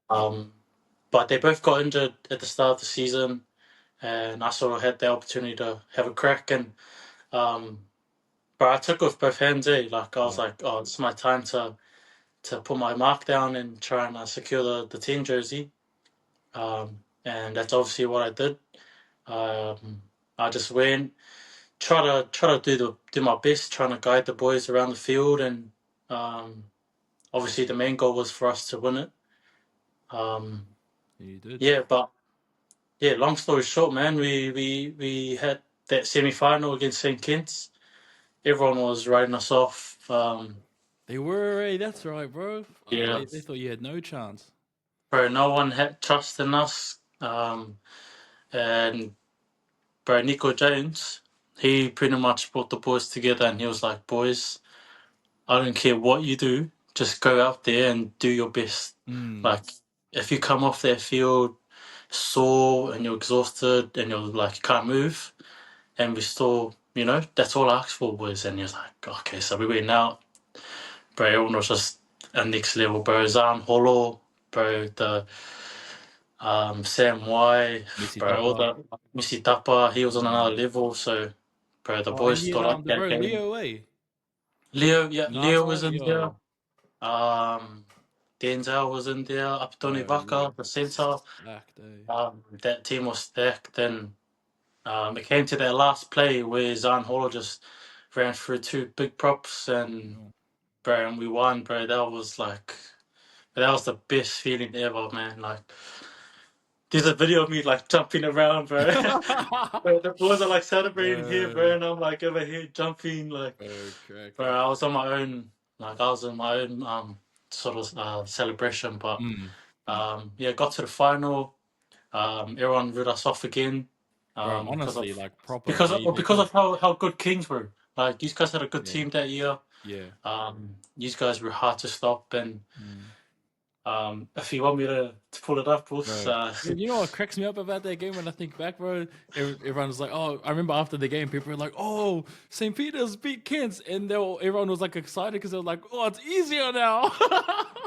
Speaker 2: But they both got injured at the start of the season, and I sort of had the opportunity to have a crack. And but I took it with both hands. Like, I was like, oh, it's my time to put my mark down and try and secure the team jersey. And that's obviously what I did. I just went, try to do my best, trying to guide the boys around the field, and obviously the main goal was for us to win it.
Speaker 1: You did.
Speaker 2: Yeah, but yeah, long story short, man, we had that semi-final against St. Kitts. Everyone was writing us off.
Speaker 1: They were, that's right, bro.
Speaker 2: Yeah,
Speaker 1: They thought you had no chance.
Speaker 2: bro, no one had trust in us. And bro, Nico Jones, he pretty much brought the boys together, and he was like, boys, I don't care what you do, just go out there and do your best. Like, if you come off that field sore and you're exhausted and you're like, you can't move, and we still, that's all I asked for, boys. And he was like, okay, so we went out, bro, everyone was just a next level, bro. Zan Holo, bro, the Sam Y,
Speaker 1: Missy
Speaker 2: bro, all
Speaker 1: Tapa.
Speaker 2: the Missy Tapa, he was on another level. So, bro, the
Speaker 1: Oh, and
Speaker 2: boys
Speaker 1: you
Speaker 2: still like
Speaker 1: the
Speaker 2: that
Speaker 1: bro
Speaker 2: game.
Speaker 1: Leo, eh?
Speaker 2: Leo was in there.
Speaker 1: Yo.
Speaker 2: Denzel was in there. Aptoni Vaka, the centre.
Speaker 1: Stacked, eh?
Speaker 2: That team was stacked. Then it came to that last play where Zan Holo just ran through 2 big props, and bro, and we won, bro. That was the best feeling ever, man. Like, there's a video of me like jumping around, bro. Bro, the boys are like celebrating here, bro, and I'm like over here jumping, like, bro. I was on my own, like I was in my own sort of celebration, but yeah, got to the final. Everyone wrote us off again.
Speaker 1: Bro, honestly, like proper
Speaker 2: because
Speaker 1: they
Speaker 2: of how good Kings were. Like, these guys had a good team that year.
Speaker 1: Yeah.
Speaker 2: These guys were hard to stop, and if you want me to pull it up, boss.
Speaker 1: You know what cracks me up about that game when I think back, bro? Everyone was like, oh, I remember after the game, people were like, oh, St. Peter's beat Kent. And everyone was like excited because they were like, oh, it's easier now.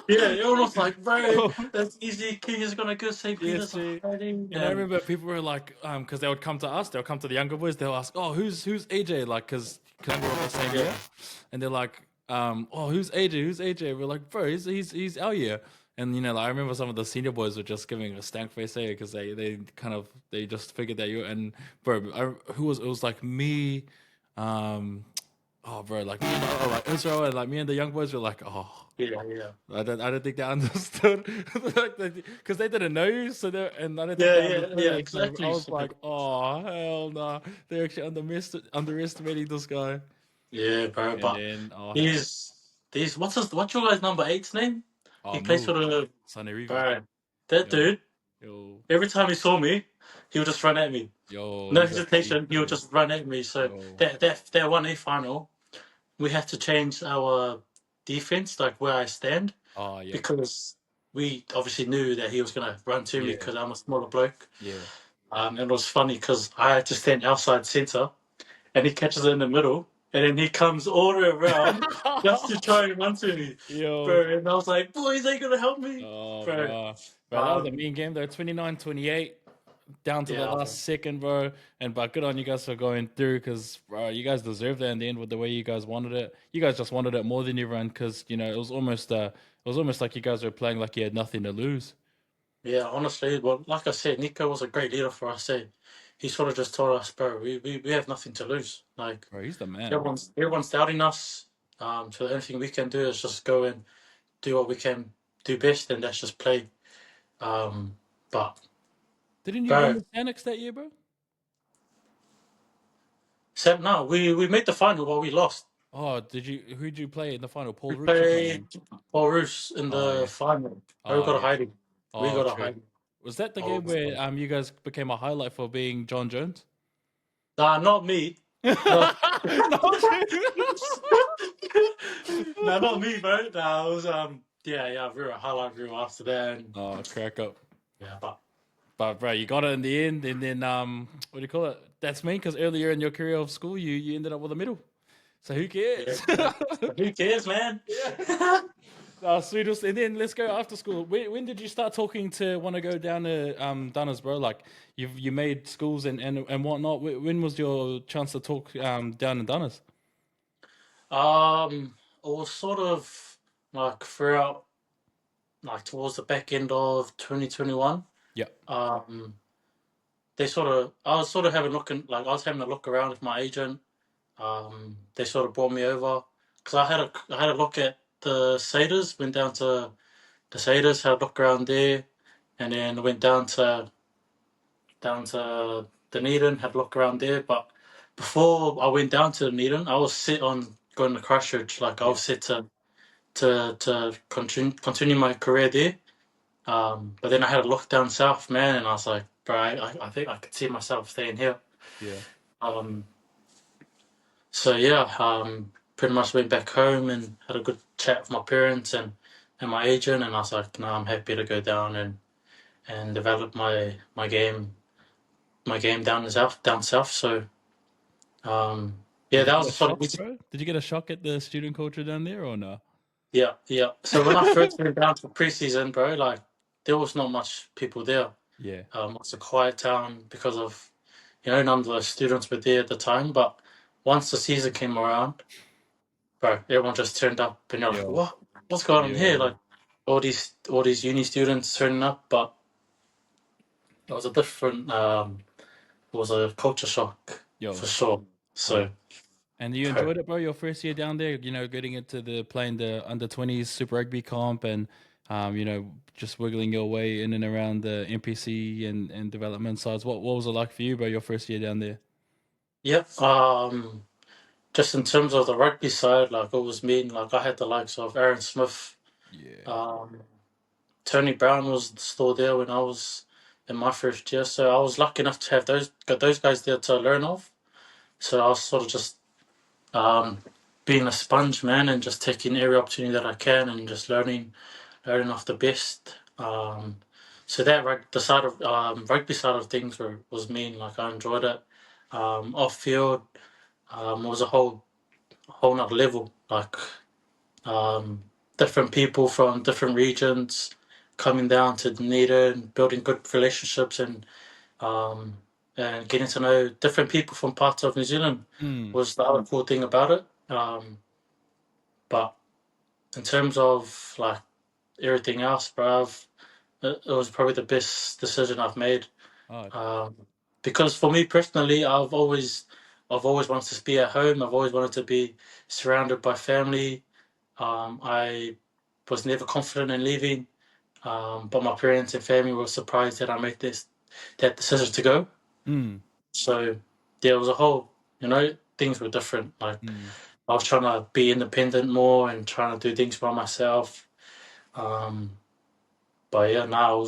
Speaker 2: Yeah, everyone was like, bro, that's easy. King is going to go St. Peter's.
Speaker 1: And I remember people were like, because they would come to us, they'll come to the younger boys, they'll ask, oh, who's AJ? Like, because we're all the same year. And they're like, oh, who's AJ? Who's AJ? We're like, bro, he's our year. And like, I remember some of the senior boys were just giving a stank face because they just figured that you, and bro, it was like me, oh bro, like like Israel, and like me and the young boys were like, oh
Speaker 2: yeah.
Speaker 1: I don't think they understood because they didn't know you, so they and I don't think they understood
Speaker 2: yeah,
Speaker 1: it.
Speaker 2: exactly.
Speaker 1: I was like, oh hell nah, they're actually underestimating this guy.
Speaker 2: Yeah, bro,
Speaker 1: And
Speaker 2: but
Speaker 1: then
Speaker 2: these what's your guy's number 8's name? He plays
Speaker 1: Mo
Speaker 2: for the
Speaker 1: Sunny River.
Speaker 2: bro. That dude,
Speaker 1: Yo,
Speaker 2: Every time he saw me, he would just run at me.
Speaker 1: yo,
Speaker 2: No
Speaker 1: he's a beast,
Speaker 2: hesitation, he would
Speaker 1: bro.
Speaker 2: just run at me. So
Speaker 1: Yo.
Speaker 2: that 1A final, we had to change our defense, like where I stand,
Speaker 1: Oh, yep.
Speaker 2: because we obviously knew that he was going to run to me
Speaker 1: Yeah,
Speaker 2: because I'm a smaller bloke.
Speaker 1: yeah.
Speaker 2: And it was funny because I had to stand outside centre and he catches it in the middle and then he comes all the way around just to try and run to me.
Speaker 1: Yo.
Speaker 2: Bro, and I was like, boys, are you going to help me?
Speaker 1: Oh,
Speaker 2: Bro,
Speaker 1: bro, that was a
Speaker 2: um,
Speaker 1: mean game though. 29-28, down to the
Speaker 2: yeah,
Speaker 1: last second, bro. But good on you guys for going through, because bro, you guys deserved that in the end with the way you guys wanted it. You guys just wanted it more than everyone, because it was almost like you guys were playing like you had nothing to lose.
Speaker 2: yeah, honestly, well, like I said, Nico was a great leader for us. He sort of just told us, bro, we have nothing to lose. Like,
Speaker 1: Bro, he's the man.
Speaker 2: everyone's doubting us. So the only thing we can do is just go and do what we can do best, and that's just play. But
Speaker 1: Didn't you win
Speaker 2: bro,
Speaker 1: the SANIX that year, bro?
Speaker 2: Sam, no, we made the final, but we lost.
Speaker 1: Oh, did you? Who'd you play in the final?
Speaker 2: We
Speaker 1: Paul Roos or
Speaker 2: played
Speaker 1: someone?
Speaker 2: Belarus in
Speaker 1: Oh
Speaker 2: the
Speaker 1: yeah.
Speaker 2: final. We
Speaker 1: Oh
Speaker 2: got a
Speaker 1: yeah.
Speaker 2: hiding. We
Speaker 1: Oh
Speaker 2: got a
Speaker 1: true.
Speaker 2: hiding.
Speaker 1: Was that the
Speaker 2: Oh,
Speaker 1: game where you guys became a highlight for being John Jones?
Speaker 2: nah, not me. No,
Speaker 1: Not you.
Speaker 2: no, not me, bro. Nah, it was yeah, we were a highlight reel after that, and
Speaker 1: Oh, crack up.
Speaker 2: yeah, but
Speaker 1: But bro, you got it in the end, and then what do you call it? That's mean, because earlier in your career of school, you ended up with a medal. So who
Speaker 2: yeah,
Speaker 1: cares?
Speaker 2: who cares, man?
Speaker 1: Yeah. Sweetest. And then let's go after school. When did you start talking to want to go down to Dunners, bro? Like you made schools and whatnot. When was your chance to talk down in Dunners?
Speaker 2: It was sort of like throughout, like towards the back end of 2021.
Speaker 1: Yeah.
Speaker 2: Um, I was sort of having looking, like I was having a look around with my agent. They sort of brought me over because I had a look at the Saders. Went down to the Saders, had a look around there, and then went down to Dunedin, had a look around there. But before I went down to Dunedin, I was set on going to Christchurch. Like I
Speaker 1: Yeah.
Speaker 2: was set to continue my career there. But then I had a look down south, man, and I was like, bro, I think I could see myself staying here.
Speaker 1: Yeah.
Speaker 2: Um, so yeah, pretty much went back home and had a good chat with my parents and my agent, and I was like, no, I'm happy to go down and develop my game down south. So yeah,
Speaker 1: Did you
Speaker 2: that
Speaker 1: get
Speaker 2: was
Speaker 1: a
Speaker 2: sort of
Speaker 1: shock, bro? Did you get a shock at the student culture down there or no?
Speaker 2: yeah. So when I first went down to preseason, bro, like there was not much people there.
Speaker 1: Yeah.
Speaker 2: It's a quiet town because of none of the students were there at the time. But once the season came around, bro, everyone just turned up, and you're like,
Speaker 1: Yo.
Speaker 2: what's going on here?
Speaker 1: Yo.
Speaker 2: Like all these uni students turning up, but it was a different, it was a culture shock for
Speaker 1: Yo.
Speaker 2: sure.
Speaker 1: Yeah.
Speaker 2: So,
Speaker 1: And you
Speaker 2: bro,
Speaker 1: enjoyed it, bro, your first year down there, getting into the playing the under 20s Super Rugby comp and just wiggling your way in and around the NPC and development sides. What was it like for you, bro, your first year down there?
Speaker 2: yep. Just in terms of the rugby side, like it was mean. Like I had the likes of Aaron Smith,
Speaker 1: Yeah.
Speaker 2: um, Tony Brown was still there when I was in my first year, so I was lucky enough to have got those guys there to learn off. So I was sort of just um, being a sponge, man, and just taking every opportunity that I can and just learning off the best. So that the side of rugby side of things was mean. Like I enjoyed it. Off field was a whole nother level. Like um, different people from different regions coming down to Dunedin, building good relationships, um, and getting to know different people from parts of New Zealand
Speaker 1: Mm.
Speaker 2: was the other cool thing about it. But in terms of like everything else, bruv, it was probably the best decision I've made.
Speaker 1: Oh,
Speaker 2: Um, because for me personally, I've always wanted to be at home. I've always wanted to be surrounded by family. I was never confident in leaving, but my parents and family were surprised that I made that decision to go.
Speaker 1: mm.
Speaker 2: So there was a whole, things were different. Like
Speaker 1: Mm.
Speaker 2: I was trying to be independent more and trying to do things by myself. Um, but yeah, now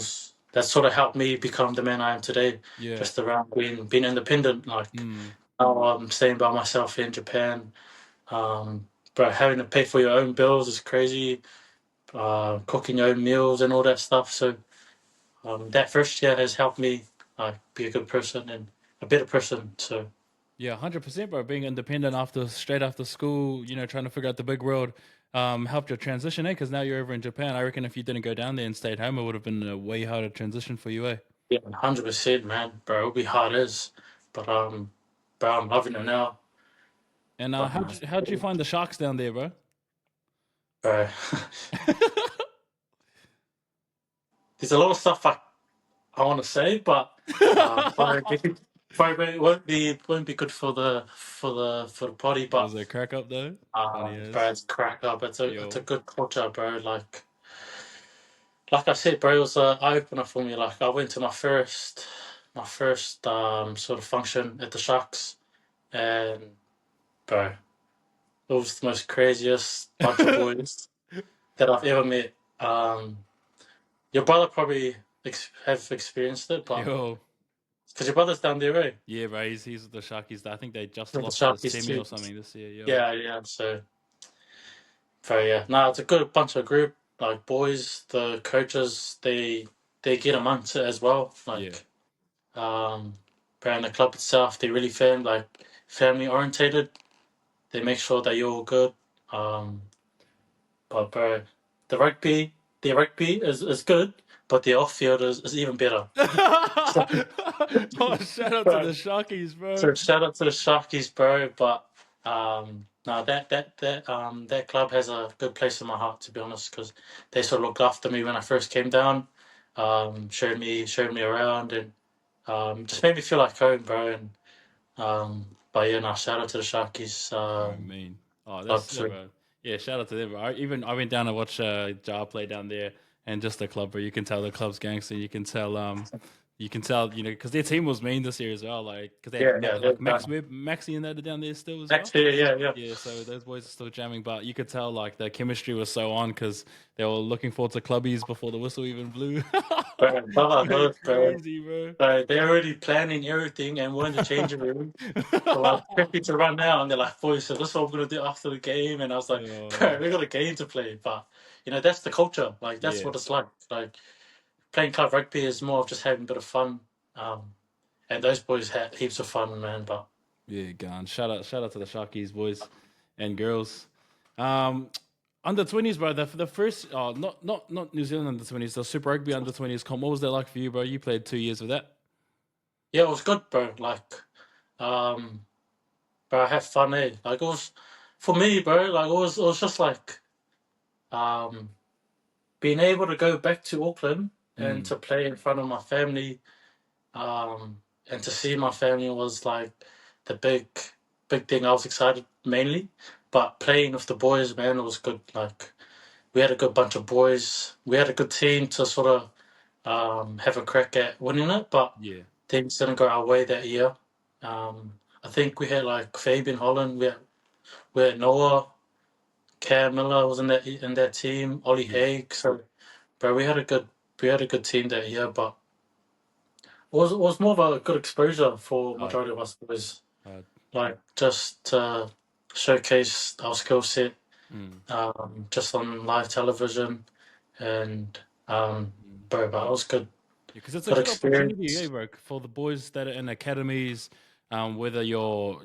Speaker 2: that sort of helped me become the man I am today.
Speaker 1: Yeah.
Speaker 2: Just around being independent. Like now I'm staying by myself here in Japan. But having to pay for your own bills is crazy. Cooking your own meals and all that stuff. So that first year has helped me be a good person and a better person. So
Speaker 1: Yeah, 100%, bro. Being independent straight after school, trying to figure out the big world, helped your transition, eh? Because now you're over in Japan. I reckon if you didn't go down there and stayed home, it would have been a way harder transition for you, eh?
Speaker 2: yeah, 100%, man, bro. It'll be hard as, but bro, I'm loving it now.
Speaker 1: And
Speaker 2: But
Speaker 1: how'd you find the Sharks down there, bro?
Speaker 2: bro, there's a lot of stuff I want to say, but probably won't be good for the potty.
Speaker 1: Was
Speaker 2: But
Speaker 1: it a crack up though? Funny
Speaker 2: bro,
Speaker 1: as.
Speaker 2: it's crack up. It's a
Speaker 1: Yo.
Speaker 2: good culture, bro. Like I said, bro, it was an eye opener for me. Like I went to my first sort of function at the Sharks, and bro, it was the most craziest bunch of boys that I've ever met. Your brother probably have experienced it, but
Speaker 1: Yo.
Speaker 2: because your brother's down there, right?
Speaker 1: Yeah, bro. He's the Sharkies. I think they just
Speaker 2: With the
Speaker 1: lost the
Speaker 2: Sharkies
Speaker 1: semi
Speaker 2: too.
Speaker 1: or something this year. Yo.
Speaker 2: Yeah, yeah. So, yeah. No, it's a good bunch of group, like boys. The coaches, they get amongst it as well.
Speaker 1: Yeah.
Speaker 2: Um, around the club itself, they're really family orientated. They make sure that you're all good. Um, but bro, the rugby is good, but the off field is even better. So,
Speaker 1: Oh, shout out to the
Speaker 2: bro,
Speaker 1: Sharkies, bro.
Speaker 2: so shout out to the Sharkies, bro. But no, that club has a good place in my heart, to be honest, because they sort of looked after me when I first came down. Showed me around and just made me feel like home, bro. And but yeah, no, shout out to the Sharkies.
Speaker 1: I mean, oh, that's
Speaker 2: Club,
Speaker 1: sick, bro. Yeah, shout out to them, bro. I went down to watch Jar play down there, and just the club, bro. You can tell the club's gangster. You can tell, because their team was mean this year as well. Like, because they
Speaker 2: yeah,
Speaker 1: had
Speaker 2: yeah,
Speaker 1: like Maxi and that are down there still as well.
Speaker 2: next year, yeah, yeah.
Speaker 1: Yeah, so those boys are still jamming, but you could tell like the chemistry was so on because they were looking forward to clubbies before the whistle even blew.
Speaker 2: Bro, brother,
Speaker 1: Going
Speaker 2: bro.
Speaker 1: crazy, bro.
Speaker 2: They're already planning everything and we're in the changing room. So like quickly to run now and they're like, boys, so this is what we're gonna do after the game. And I was like,
Speaker 1: Oh,
Speaker 2: bro, we got a game to play. But that's the culture. Like that's
Speaker 1: yeah,
Speaker 2: what it's like. Like playing club rugby is more of just having a bit of fun. And those boys had heaps of fun, man. But
Speaker 1: yeah, gone. Shout out to the Sharkies boys and girls. Um, Under 20s, bro. The first, not New Zealand under 20s, the Super Rugby under 20s comp. What was that like for you, bro? You played 2 years of that.
Speaker 2: yeah, it was good, bro. Bro, I had fun, eh? Like it was for me, bro. Like it was just like um, being able to go back to Auckland and
Speaker 1: Mm,
Speaker 2: to play in front of my family, um, and to see my family was like the big thing. I was excited mainly, but playing with the boys, man, it was good. Like we had a good bunch of boys. We had a good team to sort of have a crack at winning it, but
Speaker 1: yeah,
Speaker 2: things didn't go our way that year. I think we had like Fabian Holland, we had Noah, Cam Miller was in that team, Ollie
Speaker 1: yeah,
Speaker 2: Haig. So, bro, we had a good team that year, but it was more of a good exposure for
Speaker 1: uh,
Speaker 2: majority of us boys.
Speaker 1: uh,
Speaker 2: Like just to showcase our skill set,
Speaker 1: mm,
Speaker 2: just on live television, and
Speaker 1: mm.
Speaker 2: but it was good,
Speaker 1: Because it's a
Speaker 2: good
Speaker 1: good opportunity,
Speaker 2: experience.
Speaker 1: bro, for the boys that are in academies. Whether you're,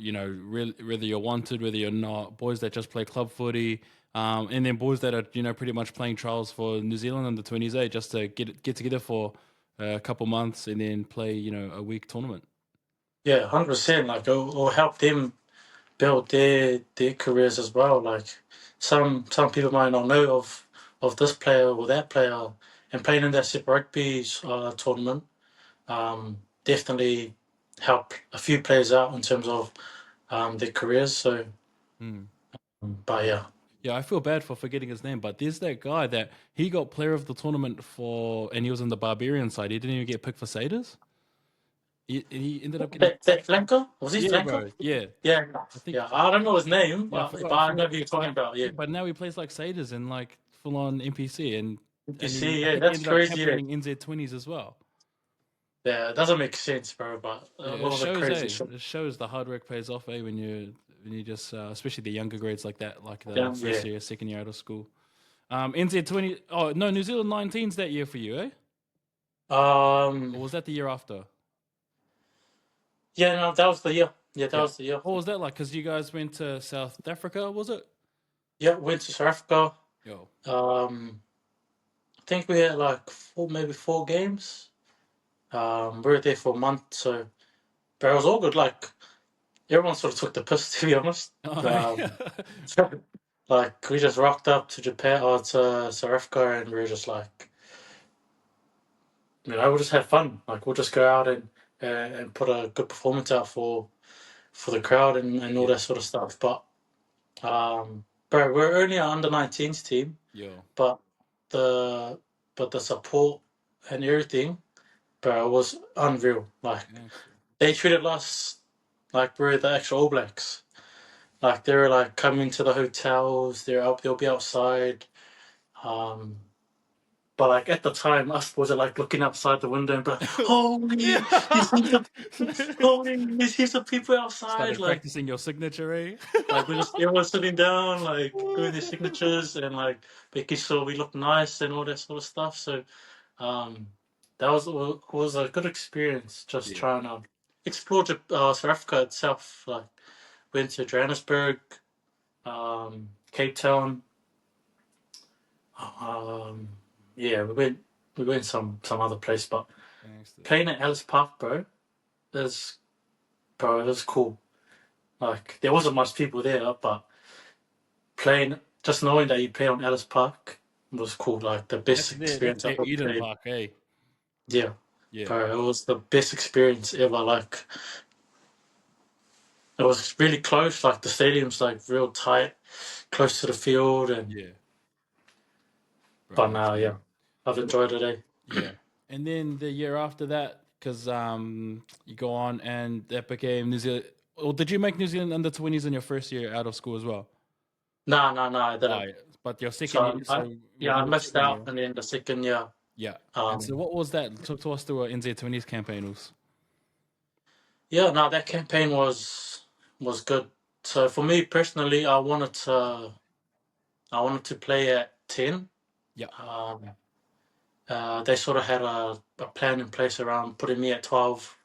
Speaker 1: whether you're wanted, whether you're not, boys that just play club footy, and then boys that are, pretty much playing trials for New Zealand under 20s, just to get together for a couple months and then play, a week tournament.
Speaker 2: Yeah, 100%. Like it'll help them build their careers as well. Like some people might not know of this player or that player, and playing in that Super Rugby tournament definitely help a few players out in terms of their careers. So,
Speaker 1: Mm.
Speaker 2: but yeah,
Speaker 1: Yeah, I feel bad for forgetting his name, but there's that guy that he got player of the tournament for, and he was in the Barbarian side. He didn't even get picked for Saders. He ended up getting.
Speaker 2: that flanker was he
Speaker 1: Yeah,
Speaker 2: flanker?
Speaker 1: bro. Yeah,
Speaker 2: Yeah,
Speaker 1: I think.
Speaker 2: yeah. I don't know his name,
Speaker 1: Yeah,
Speaker 2: but I know who you're talking about. Yeah,
Speaker 1: Yeah, but now he plays like Saders and like full on NPC, and and
Speaker 2: NPC,
Speaker 1: then I
Speaker 2: yeah,
Speaker 1: think he
Speaker 2: that's
Speaker 1: ended up
Speaker 2: crazy. Yeah,
Speaker 1: captaining NZ20s as well.
Speaker 2: yeah, it doesn't make sense, bro. But
Speaker 1: Yeah,
Speaker 2: what was a crazy shot?
Speaker 1: it shows the hard work pays off, when you just especially the younger grades like that, like the
Speaker 2: Yeah,
Speaker 1: first
Speaker 2: yeah.
Speaker 1: year, second year out of school. NZ20. Oh no, New Zealand 19s that year for you, eh? Or
Speaker 2: Um,
Speaker 1: was that the year after?
Speaker 2: yeah, no, that was the year. Yeah, that
Speaker 1: Yeah.
Speaker 2: was the year.
Speaker 1: What was that like? Because you guys went to South Africa, was it?
Speaker 2: Yeah, went to South Africa.
Speaker 1: Yo.
Speaker 2: I think we had like maybe 4 games. We were there for a month, so but it was all good. Like everyone sort of took the piss, to be honest.
Speaker 1: Oh,
Speaker 2: Um, like we just rocked up to Japan or to South Africa, and we were just like, we'll just have fun. Like we'll just go out and put a good performance out for the crowd and all
Speaker 1: yeah.
Speaker 2: that sort of stuff. But we're only an under 19s team,
Speaker 1: Yo.
Speaker 2: but the the support and everything, bro, was unreal. Like
Speaker 1: Gangster.
Speaker 2: they treated us like we're the actual All Blacks. Like they were like coming to the hotels. They'll be outside. Um, but like at the time, us boys are like looking outside the window and be like, holy, you see the holy, you see the people outside.
Speaker 1: Started practicing your signature, eh?
Speaker 2: Like we just everyone sitting down, like doing their signatures and like making sure we look nice and all that sort of stuff. So um, that was a good experience. Just
Speaker 1: Yeah.
Speaker 2: trying to explore South Africa itself. Like went to Johannesburg, Cape Town. Um, yeah, we went some other place, but
Speaker 1: Gangster.
Speaker 2: playing at Ellis Park, it was cool. Like there wasn't much people there, but playing just knowing that you play on Ellis Park was cool. Like the best
Speaker 1: That's
Speaker 2: experience I've
Speaker 1: their
Speaker 2: ever
Speaker 1: Eden
Speaker 2: played.
Speaker 1: Park, eh?
Speaker 2: Yeah,
Speaker 1: Yeah.
Speaker 2: bro, it was the best experience ever. Like it was really close. Like the stadium's like real tight, close to the field, and
Speaker 1: Yeah. Bro,
Speaker 2: but
Speaker 1: that's
Speaker 2: now, yeah,
Speaker 1: good.
Speaker 2: I've enjoyed it. Eh?
Speaker 1: Yeah. And then the year after that, because you go on and that became New Zealand. Or did you make New Zealand under 20s in your first year out of school as well?
Speaker 2: No, I
Speaker 1: Oh,
Speaker 2: didn't.
Speaker 1: yeah. But your second year,
Speaker 2: So
Speaker 1: so
Speaker 2: yeah, I
Speaker 1: within your
Speaker 2: missed
Speaker 1: second
Speaker 2: out,
Speaker 1: year.
Speaker 2: and then the second year,
Speaker 1: Yeah. And so
Speaker 2: um,
Speaker 1: what was that? Talk to us through what NZ20s campaign was.
Speaker 2: yeah, no, that campaign was good. So for me personally, I wanted to play at 10.
Speaker 1: Yeah.
Speaker 2: Um, they sort of had a plan in place around putting me at 12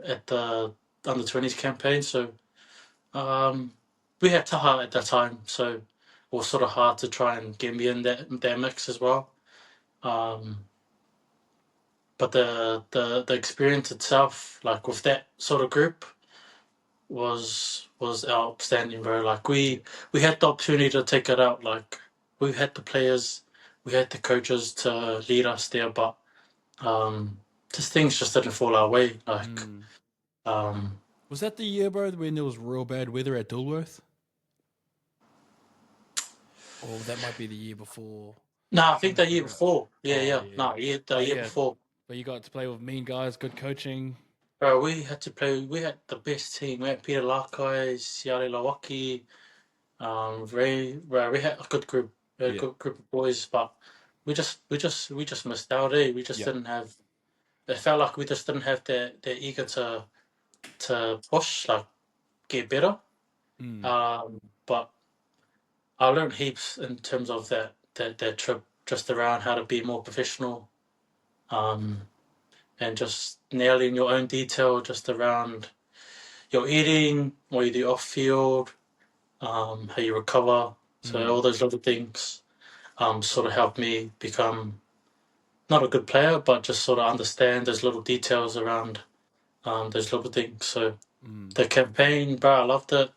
Speaker 2: at the under 20s campaign. So um, we had Taha at that time, so it was sort of hard to try and get me in that mix as well. Um, but the experience itself, like with that sort of group, was outstanding, bro. Like we had the opportunity to take it out. Like we had the players, we had the coaches to lead us there, but just things just didn't fall our way. Like
Speaker 1: Mm.
Speaker 2: um,
Speaker 1: Was that the year, bro, when there was real bad weather at Dilworth? Or that might be the year before.
Speaker 2: no, I
Speaker 1: Trying
Speaker 2: think
Speaker 1: to
Speaker 2: the year
Speaker 1: figure out.
Speaker 2: before. Yeah,
Speaker 1: Oh
Speaker 2: yeah.
Speaker 1: yeah.
Speaker 2: No, the
Speaker 1: But
Speaker 2: year
Speaker 1: yeah,
Speaker 2: before.
Speaker 1: but you got to play with mean guys, good coaching.
Speaker 2: Bro, we had to play. We had the best team. We had Peter Lakai, Siale Lawaki, Ray. Bro, we had a good group. We had a
Speaker 1: Yeah.
Speaker 2: good group of boys, but we just missed out. Eh? We just
Speaker 1: Yeah.
Speaker 2: didn't have. It felt like we just didn't have the eager to push, like get better.
Speaker 1: Mm.
Speaker 2: But I learned heaps in terms of that trip, just around how to be more professional, um, and just nailing your own detail, just around your eating, what you do off field, how you recover. So
Speaker 1: Mm.
Speaker 2: all those little things sort of helped me become not a good player, but just sort of understand those little details around those little things. So
Speaker 1: Mm.
Speaker 2: the campaign, bro, I loved it.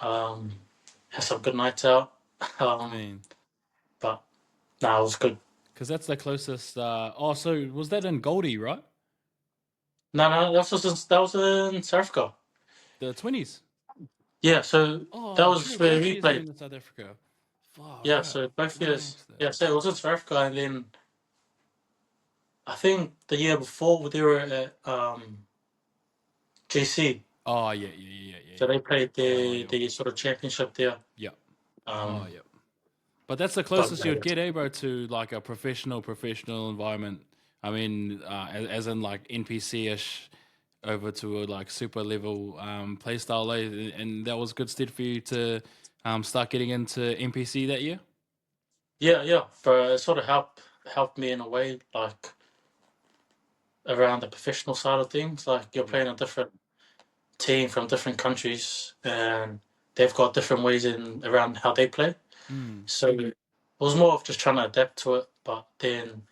Speaker 2: Um, had some good nights out.
Speaker 1: I
Speaker 2: Um,
Speaker 1: mean,
Speaker 2: but nah, it was good.
Speaker 1: because that's the closest. Oh, so was that in Goldie, right?
Speaker 2: No, that was in South Africa.
Speaker 1: The 20s.
Speaker 2: Yeah, so that
Speaker 1: Oh,
Speaker 2: was
Speaker 1: true.
Speaker 2: where
Speaker 1: Both
Speaker 2: we
Speaker 1: years you
Speaker 2: played.
Speaker 1: went to South Africa. Far
Speaker 2: Yeah,
Speaker 1: out.
Speaker 2: so both years.
Speaker 1: Gangster.
Speaker 2: Yeah, so it was in South Africa, and then I think the year before they were at GC.
Speaker 1: Oh, yeah, yeah, yeah, yeah,
Speaker 2: So
Speaker 1: yeah.
Speaker 2: they played
Speaker 1: Oh,
Speaker 2: the
Speaker 1: yeah.
Speaker 2: the sort of championship there.
Speaker 1: Yeah. Oh,
Speaker 2: Um,
Speaker 1: yeah. But that's the
Speaker 2: But
Speaker 1: closest you'd get, bro, to like a professional environment. I mean, as in like NPC ish over to a like super level play style, and that was good stead for you to start getting into NPC that year.
Speaker 2: yeah, but it sort of helped me in a way, like around the professional side of things. Like you're
Speaker 1: Yeah.
Speaker 2: playing a different team from different countries, and they've got different ways in around how they play.
Speaker 1: Mm.
Speaker 2: So it was more of just trying to adapt to it, but then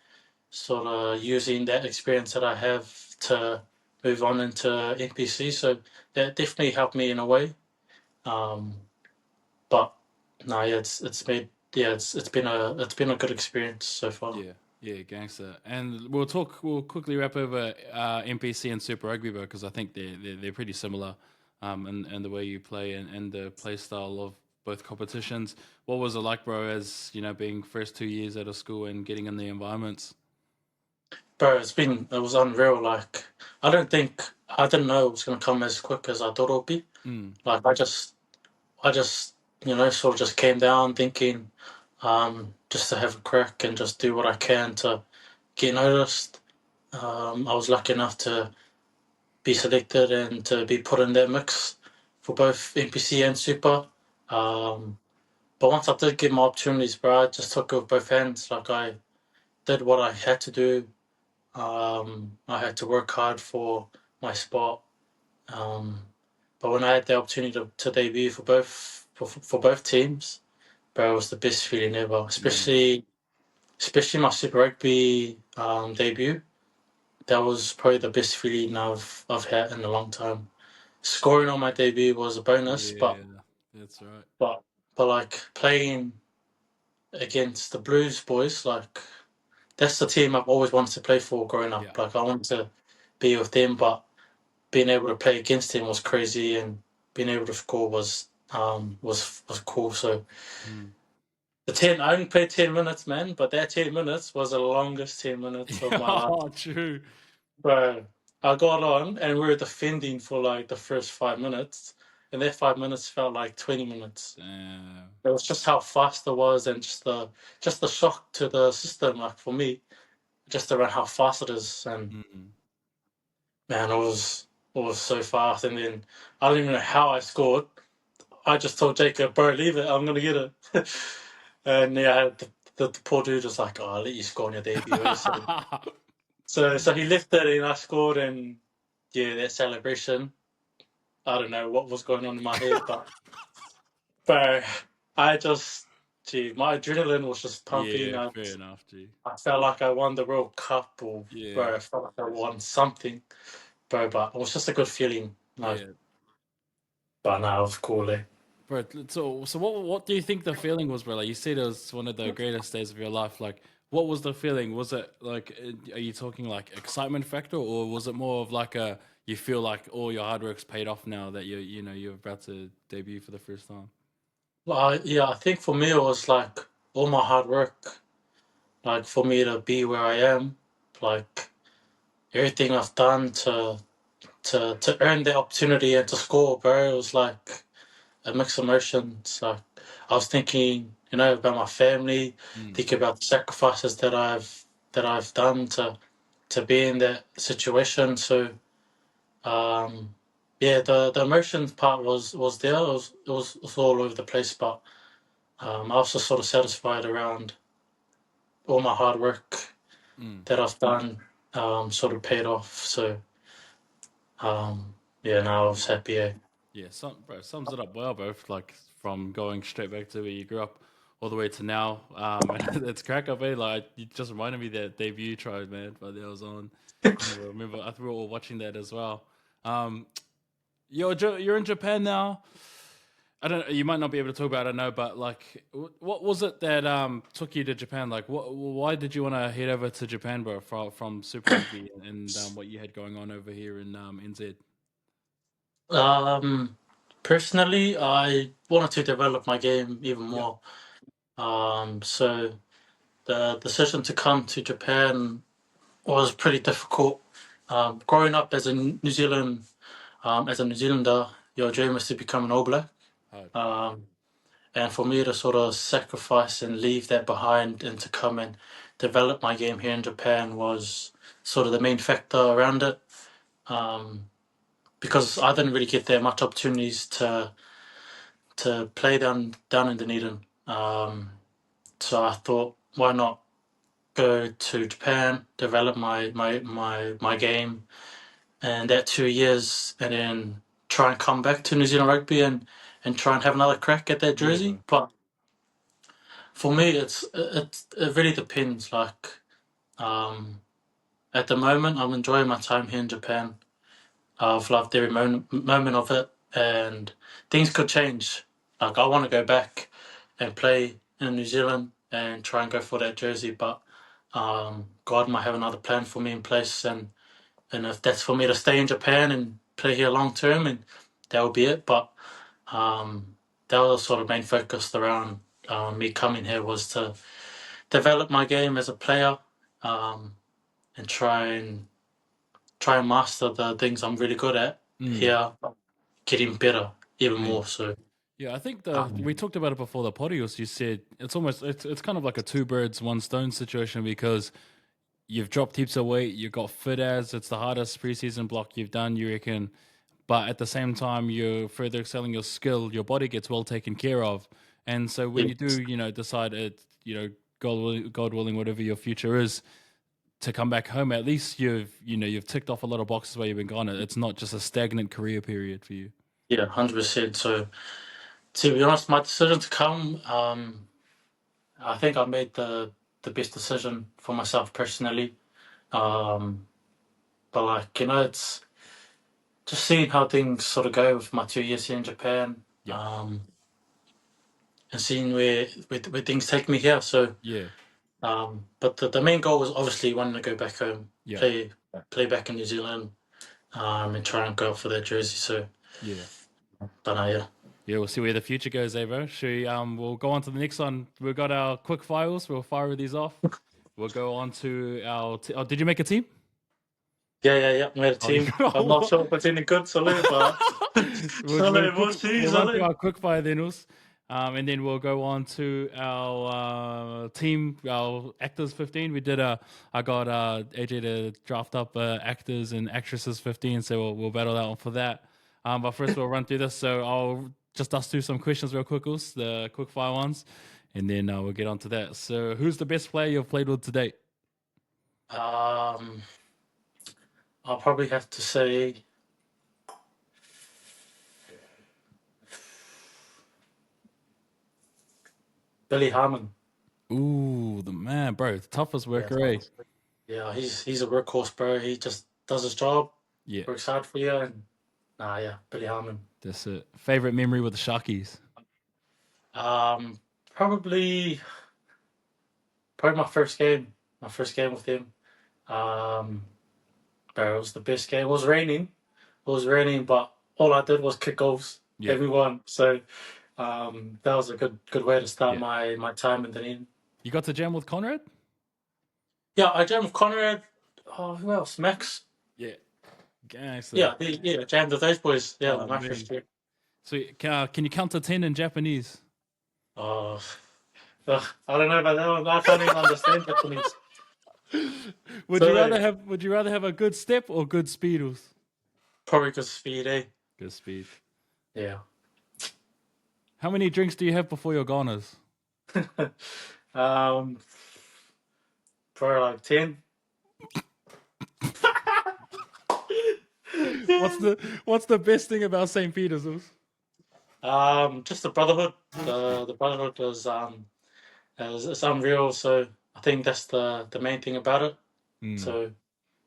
Speaker 2: sort of using that experience that I have to move on into NPC. So that definitely helped me in a way. Um, but no, yeah, it's made yeah, it's been a good experience so far.
Speaker 1: Yeah, yeah, gangster. And we'll quickly wrap over NPC and Super Rugby, bro, because I think they're pretty similar, in the way you play and the play style of both competitions. What was it like, bro, as you know, being first 2 years out of school and getting in the environments?
Speaker 2: Bro, it was unreal. Like I didn't know it was gonna come as quick as I thought it would be.
Speaker 1: Mm.
Speaker 2: Like I just sort of just came down thinking just to have a crack and just do what I can to get noticed. I was lucky enough to be selected and to be put in that mix for both NPC and Super. Um, but once I did get my opportunities, bro, I just took it with both hands. Like I did what I had to do. I had to work hard for my spot. Um, but when I had the opportunity to debut for both teams, bro, it was the best feeling ever.
Speaker 1: Mm.
Speaker 2: Especially my Super Rugby debut. That was probably the best feeling I've had in a long time. Scoring on my debut was a bonus,
Speaker 1: Yeah, that's right.
Speaker 2: but like playing against the Blues boys, like that's the team I've always wanted to play for growing
Speaker 1: Yeah.
Speaker 2: up. Like I wanted to be with them, but being able to play against him was crazy, and being able to score was cool. So
Speaker 1: Mm.
Speaker 2: I only played 10 minutes, man, but that 10 minutes was the longest 10 minutes of my life.
Speaker 1: Oh, true.
Speaker 2: Bro, I got on and we were defending for like the first 5 minutes, and that 5 minutes felt like 20 minutes.
Speaker 1: Damn.
Speaker 2: It was just how fast it was, and just the shock to the system, like for me, just around how fast it is, and
Speaker 1: Mm.
Speaker 2: man, it was so fast. And then I don't even know how I scored. I just told Jacob, bro, leave it. I'm gonna get it. And yeah, the poor dude was like, "Oh, I'll let you score on your debut." So he left it, and I scored. And yeah, that celebration. I don't know what was going on in my head, but I just, gee, my adrenaline was just pumping.
Speaker 1: Yeah, fair enough, G.
Speaker 2: I felt like I won the World Cup, or
Speaker 1: Yeah,
Speaker 2: bro, I felt like I won something, bro. But it was just a good feeling. Like,
Speaker 1: yeah.
Speaker 2: but no, it was cool. Eh?
Speaker 1: Bro, so what do you think the feeling was, bro? Like you said, it was one of the greatest days of your life. Like, what was the feeling? Was it like, are you talking like excitement factor, or was it more of like a you feel like all your hard work's paid off now that you're about to debut for the first time?
Speaker 2: Yeah, I think for me it was like all my hard work, like for me to be where I am, like everything I've done to earn the opportunity and to score, bro. It was like a mixed emotions. Like I was thinking, about my family,
Speaker 1: Mm.
Speaker 2: thinking about the sacrifices that I've done to be in that situation. So um, yeah, the emotions part was there. It was all over the place, but I was just sort of satisfied around all my hard work
Speaker 1: Mm.
Speaker 2: that I've done, sort of paid off. So yeah, now I was happy. Eh?
Speaker 1: Yeah, bro, sums it up well, bro. Like from going straight back to where you grew up all the way to now. And it's crack up, eh? Like you just reminded me that debut try, man. But that was on. I think we were all watching that as well. Um, you're in Japan now. I don't. You might not be able to talk about it, I know, but like, what was it that took you to Japan? Like, why did you want to head over to Japan, bro, from Super Rugby and what you had going on over here in NZ?
Speaker 2: Um, Personally, I wanted to develop my game even
Speaker 1: Yeah.
Speaker 2: more. So the decision to come to Japan was pretty difficult. Growing up as a New Zealander, your dream is to become an All Black.
Speaker 1: Oh,
Speaker 2: Um, And for me to sort of sacrifice and leave that behind and to come and develop my game here in Japan was sort of the main factor around it. Because I didn't really get that much opportunities to play down in Dunedin. So I thought, why not go to Japan, develop my game, and that 2 years, and then try and come back to New Zealand rugby and try and have another crack at that jersey.
Speaker 1: Yeah.
Speaker 2: But for me, it really depends. Like at the moment, I'm enjoying my time here in Japan. I've loved every moment of it, and things could change. Like I want to go back and play in New Zealand and try and go for that jersey, but God might have another plan for me in place, and if that's for me to stay in Japan and play here long term, and that will be it. But that was sort of main focus around me coming here was to develop my game as a player, and try and master the things I'm really good at here, getting better even more. So
Speaker 1: Yeah, I think we talked about it before the podios. You said it's kind of like a two birds one stone situation because you've dropped heaps of weight, you got fit as it's the hardest preseason block you've done, you reckon. But at the same time, you're further excelling your skill. Your body gets well taken care of, and so when
Speaker 2: yeah,
Speaker 1: you do, decide it, God willing, whatever your future is, to come back home, at least you've ticked off a lot of boxes where you've been gone. It's not just a stagnant career period for you.
Speaker 2: yeah, 100%. So to be honest, my decision to come, I think I made the best decision for myself personally. Um, but like it's just seeing how things sort of go with my 2 years here in Japan,
Speaker 1: Yeah,
Speaker 2: and seeing where things take me here. So,
Speaker 1: yeah,
Speaker 2: but the main goal was obviously wanting to go back home,
Speaker 1: yeah,
Speaker 2: play back in New Zealand, and try and go for that jersey. So,
Speaker 1: yeah.
Speaker 2: but yeah.
Speaker 1: Yeah, we'll see where the future goes, bro. We'll go on to the next one. We've got our quick files. We'll fire these off. We'll go on to our. Did you make a team?
Speaker 2: Yeah. We had a
Speaker 1: Oh, you
Speaker 2: team. I'm not sure if it's any good, Salute, but Salute, we'll see,
Speaker 1: we'll run through
Speaker 2: Salute.
Speaker 1: our quick fire then, and then we'll go on to our team, our actors 15. I got AJ to draft up actors and actresses 15, so we'll battle that one for that. But first we'll run through this. So I'll just dust through some questions real quick, the quick fire ones, and then we'll get on to that. So who's the best player you've played with to date?
Speaker 2: Um, I'll probably have to say Billy Harmon.
Speaker 1: Ooh, the man, bro, the toughest
Speaker 2: Yeah,
Speaker 1: worker, eh?
Speaker 2: yeah, he's a workhorse, bro. He just does his job,
Speaker 1: Yeah,
Speaker 2: works hard for you, and yeah, Billy Harmon.
Speaker 1: that's it. Favorite memory with the Sharkies?
Speaker 2: Um, probably probably my first game with him. Um, bro, it was the best game. It was raining, but all I did was kick goals,
Speaker 1: Yeah,
Speaker 2: everyone. So that was a good way to start
Speaker 1: yeah.
Speaker 2: my time in Dunedin.
Speaker 1: You got to jam with Conrad?
Speaker 2: Yeah, I jammed with Conrad. Oh, who else? Max.
Speaker 1: Yeah, gangster.
Speaker 2: Yeah, jammed with those boys. Yeah,
Speaker 1: Oh
Speaker 2: my first
Speaker 1: man.
Speaker 2: year.
Speaker 1: So can you count to 10 in Japanese?
Speaker 2: Oh, I don't know about that one. I can't even understand Japanese. So
Speaker 1: Would you rather have a good step or good speedos?
Speaker 2: probably because speed, eh?
Speaker 1: Good speed.
Speaker 2: Yeah.
Speaker 1: How many drinks do you have before your goners?
Speaker 2: um, probably like 10.
Speaker 1: What's the best thing about St. Peter's?
Speaker 2: Just the brotherhood. The brotherhood is unreal. So I think that's the main thing about it.
Speaker 1: Mm.
Speaker 2: So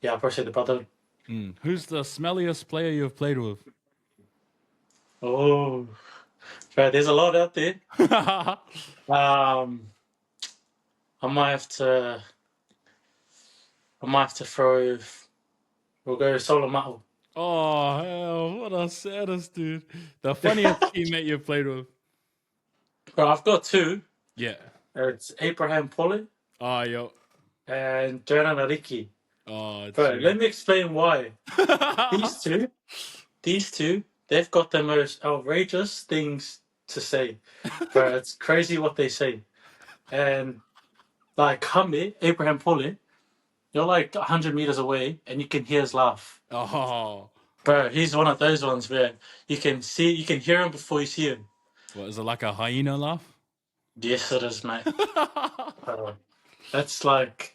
Speaker 2: yeah, I appreciate the brotherhood.
Speaker 1: Who's the smelliest player you've played with?
Speaker 2: Oh, right, there's a lot out there. Um, I might have to. I might have to throw. We'll go solo Mato.
Speaker 1: Oh hell, what a saddest dude. The funniest teammate you've played with.
Speaker 2: Bro, I've got two.
Speaker 1: Yeah.
Speaker 2: It's Abraham Pole
Speaker 1: Oh yo.
Speaker 2: and Jonan Ariki.
Speaker 1: Oh
Speaker 2: Bro,
Speaker 1: gee.
Speaker 2: let me explain why. These two, they've got the most outrageous things to say, bro. It's crazy what they say. And like Hame, Abraham Pole, you're like 100 meters away, and you can hear his laugh.
Speaker 1: Oh,
Speaker 2: Bro, he's one of those ones where you can hear him before you see him.
Speaker 1: what is it like a hyena laugh?
Speaker 2: Yes, it is, mate. Uh, that's like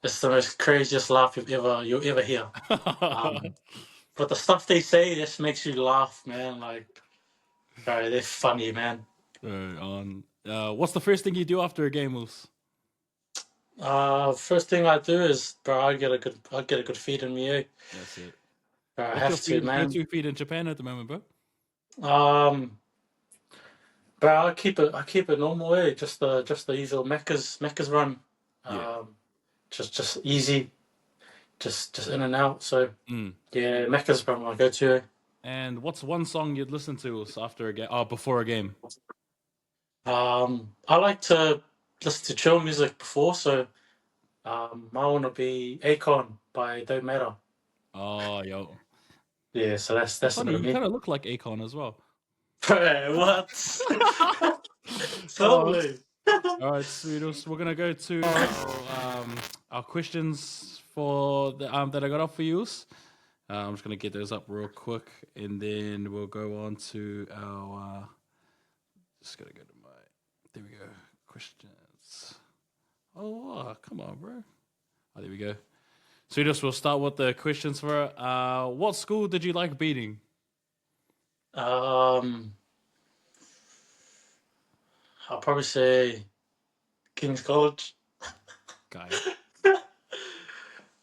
Speaker 2: it's the most craziest laugh you'll ever hear. Um, but the stuff they say just makes you laugh, man. Like, bro, they're funny, man.
Speaker 1: What's the first thing you do after a game, Moose?
Speaker 2: First thing I do is, bro, I get a good feed in me. Eh?
Speaker 1: That's it.
Speaker 2: Bro, I
Speaker 1: What's your
Speaker 2: have to,
Speaker 1: feed,
Speaker 2: man.
Speaker 1: go-to feed in Japan at the moment, bro?
Speaker 2: Um, bro, I keep it normal way. Just the usual Macca's run.
Speaker 1: Yeah.
Speaker 2: Just easy, just in and out. So
Speaker 1: Mm.
Speaker 2: yeah, Macca's probably my go-to. Eh?
Speaker 1: And what's one song you'd listen to after a game? Oh, before a game.
Speaker 2: I like to listen to chill music before, so my one would be Akon by Don't Matter.
Speaker 1: Oh, yo.
Speaker 2: Yeah, so that's a bit
Speaker 1: Funny,
Speaker 2: of
Speaker 1: you
Speaker 2: me.
Speaker 1: kind of look like Akon as well.
Speaker 2: What?
Speaker 1: Oh,
Speaker 2: Totally.
Speaker 1: all right, sweetos. We're gonna go to our questions for the that I got up for you. I'm just gonna get those up real quick, and then we'll go on to our. Just gotta go to my. There we go. Questions. Oh, come on, bro. Oh, there we go. Sweetos, we'll start with the questions for. What school did you like beating?
Speaker 2: Um, I'll probably say King's College.
Speaker 1: Guy.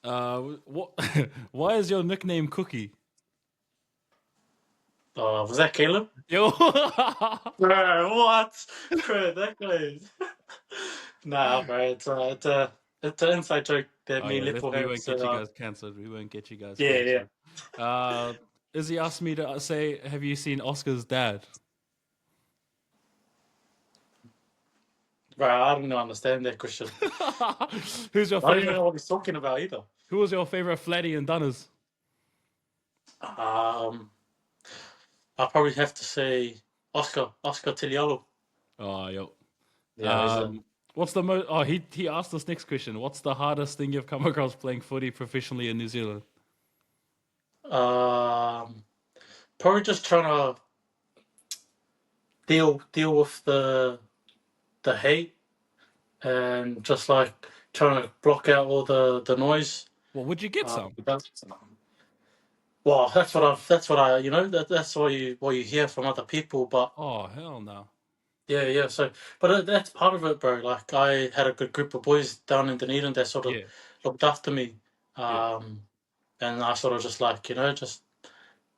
Speaker 1: What? Why is your nickname Cookie?
Speaker 2: Was that Caleb?
Speaker 1: Yo.
Speaker 2: Bro, what? Bro, that guy. Nah, bro, it's an inside joke that
Speaker 1: Oh
Speaker 2: me and
Speaker 1: yeah,
Speaker 2: Little
Speaker 1: we
Speaker 2: have.
Speaker 1: won't get you
Speaker 2: So
Speaker 1: guys cancelled. We won't get you guys
Speaker 2: yeah, yeah.
Speaker 1: cancelled. Izzy asked me to say, "Have you seen Oscar's dad?"
Speaker 2: Bro, I don't even understand that question.
Speaker 1: Who's your
Speaker 2: I don't even
Speaker 1: favorite?
Speaker 2: know what he's talking about either.
Speaker 1: Who was your favorite flatty and Dunners?
Speaker 2: Um, I'll probably have to say Oscar Tiliolo.
Speaker 1: Oh, yo.
Speaker 2: Yeah, he's a
Speaker 1: What's the most? Oh, he asked this next question. What's the hardest thing you've come across playing footy professionally in New Zealand?
Speaker 2: um, probably just trying to deal with the hate and just like trying to block out all the noise.
Speaker 1: Well, would you get some?
Speaker 2: That's, well, that's what I that's what you hear from other people. But
Speaker 1: Oh, hell no.
Speaker 2: yeah. So, but that's part of it, bro. Like I had a good group of boys down in Dunedin that sort of
Speaker 1: Yeah,
Speaker 2: looked after me,
Speaker 1: yeah.
Speaker 2: and I sort of just like just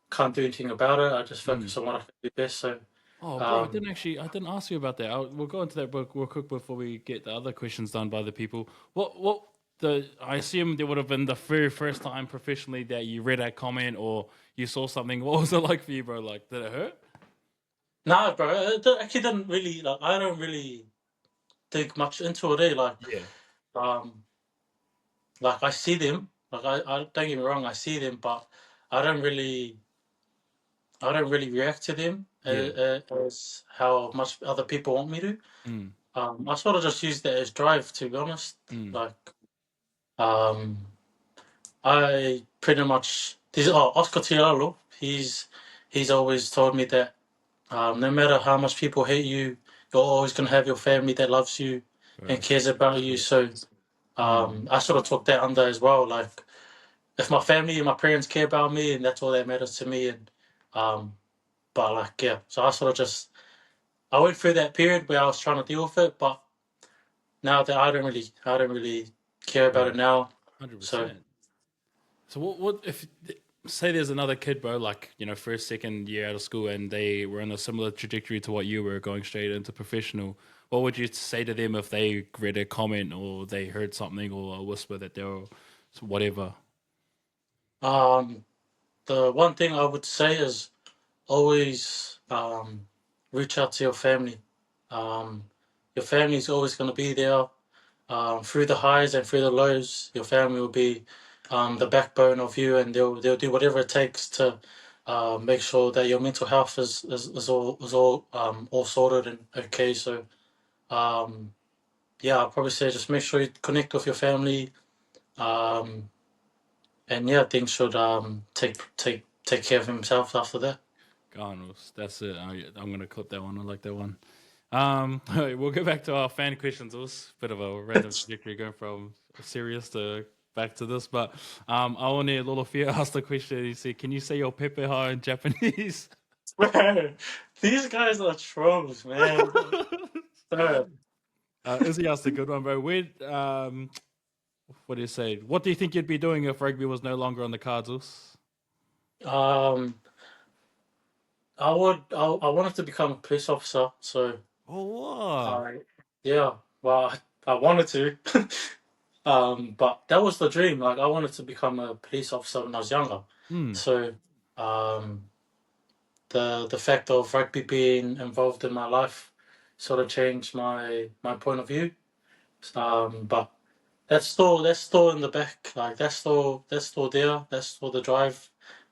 Speaker 2: can't do anything about it. I just
Speaker 1: Mm.
Speaker 2: focus on what I can do best. So,
Speaker 1: Oh, bro,
Speaker 2: um,
Speaker 1: I didn't ask you about that. We'll go into that real quick before we get the other questions done by the people. I assume there would have been the very first time professionally that you read that comment or you saw something. What was it like for you, bro? Like, did it hurt?
Speaker 2: no, bro, it actually didn't really like. I don't really think much into it.
Speaker 1: Yeah.
Speaker 2: Um, like I see them. Like I don't get me wrong, I see them, but I don't really, I don't really react to them
Speaker 1: Yeah.
Speaker 2: as how much other people want me to.
Speaker 1: Mm,
Speaker 2: I sort of just use that as drive, to be honest.
Speaker 1: mm,
Speaker 2: Like, um, I pretty much Oscar Tialo. He's always told me that no matter how much people hate you, you're always gonna have your family that loves you and
Speaker 1: bro.
Speaker 2: cares about you. So
Speaker 1: Mm,
Speaker 2: I sort of took that under as well. Like, if my family and my parents care about me, and that's all that matters to me. And um, but like yeah, so I sort of just I went through that period where I was trying to deal with it, but now that I don't really care about
Speaker 1: bro,
Speaker 2: it now. So
Speaker 1: 100%. So what if say there's another kid, bro, like, first, second year out of school and they were on a similar trajectory to what you were going straight into professional, what would you say to them if they read a comment or they heard something or a whisper that they were whatever?
Speaker 2: um, the one thing I would say is always reach out to your family. Um, your family is always going to be there through the highs and through the lows. Your family will be the backbone of you, and they'll do whatever it takes to make sure that your mental health is all sorted and okay. So yeah, I'll probably say just make sure you connect with your family, and yeah, things should take care of himself after that.
Speaker 1: Garnus, that's it. I'm gonna clip that one. I like that one. We'll go back to our fan questions. It was a bit of a random trajectory going from serious to back to this, but I want to Lolofia asked the question. He said, "Can you say your pepeha in Japanese?"
Speaker 2: Bro, these guys are trolls, man. Bro,
Speaker 1: Izzy asked a good one, bro. What do you say? What do you think you'd be doing if rugby was no longer on the cards? Us?
Speaker 2: um, I wanted to become a police officer, so
Speaker 1: Oh, wow.
Speaker 2: yeah. Well, I wanted to, but that was the dream. Like I wanted to become a police officer when I was younger.
Speaker 1: Hmm.
Speaker 2: So, um, the fact of rugby being involved in my life sort of changed my point of view. But that's still in the back. Like that's still there. That's still the drive.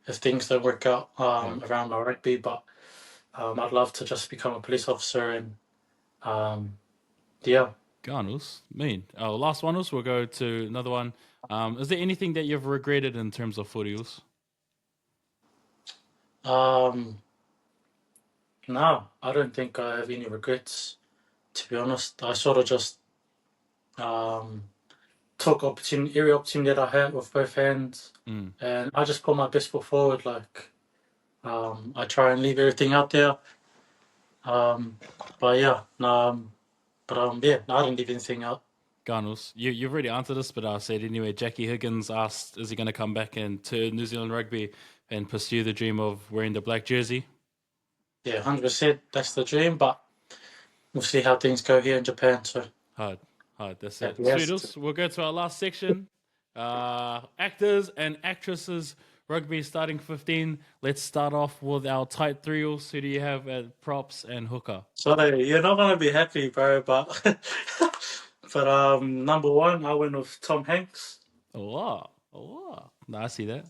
Speaker 2: If things don't work out
Speaker 1: Yeah.
Speaker 2: around my rugby, but I'd love to just become a police officer and yeah.
Speaker 1: Garnus, mean. Oh, last one was. We'll go to another one. Is there anything that you've regretted in terms of footies?
Speaker 2: Um, no, I don't think I have any regrets. To be honest, I sort of just um, took every opportunity that I had with both hands,
Speaker 1: Mm.
Speaker 2: and I just put my best foot forward. Like I try and leave everything out there. Um, but yeah, yeah, no, I didn't leave anything out.
Speaker 1: Garnus, you've already answered this, but I said anyway. Jackie Higgins asked, "Is he going to come back into New Zealand rugby and pursue the dream of wearing the black jersey?"
Speaker 2: Yeah, 100%. That's the dream, but we'll see how things go here in Japan. So
Speaker 1: Hard. That's
Speaker 2: yeah,
Speaker 1: it.
Speaker 2: yes,
Speaker 1: Sweetles, we'll go to our last section. Actors and actresses rugby starting 15. Let's start off with our tight threes. Who do you have at props and hooker?
Speaker 2: sorry, you're not gonna be happy, bro. But but number one, I went with Tom Hanks.
Speaker 1: Oh, wow. Oh, wow. No, I see that.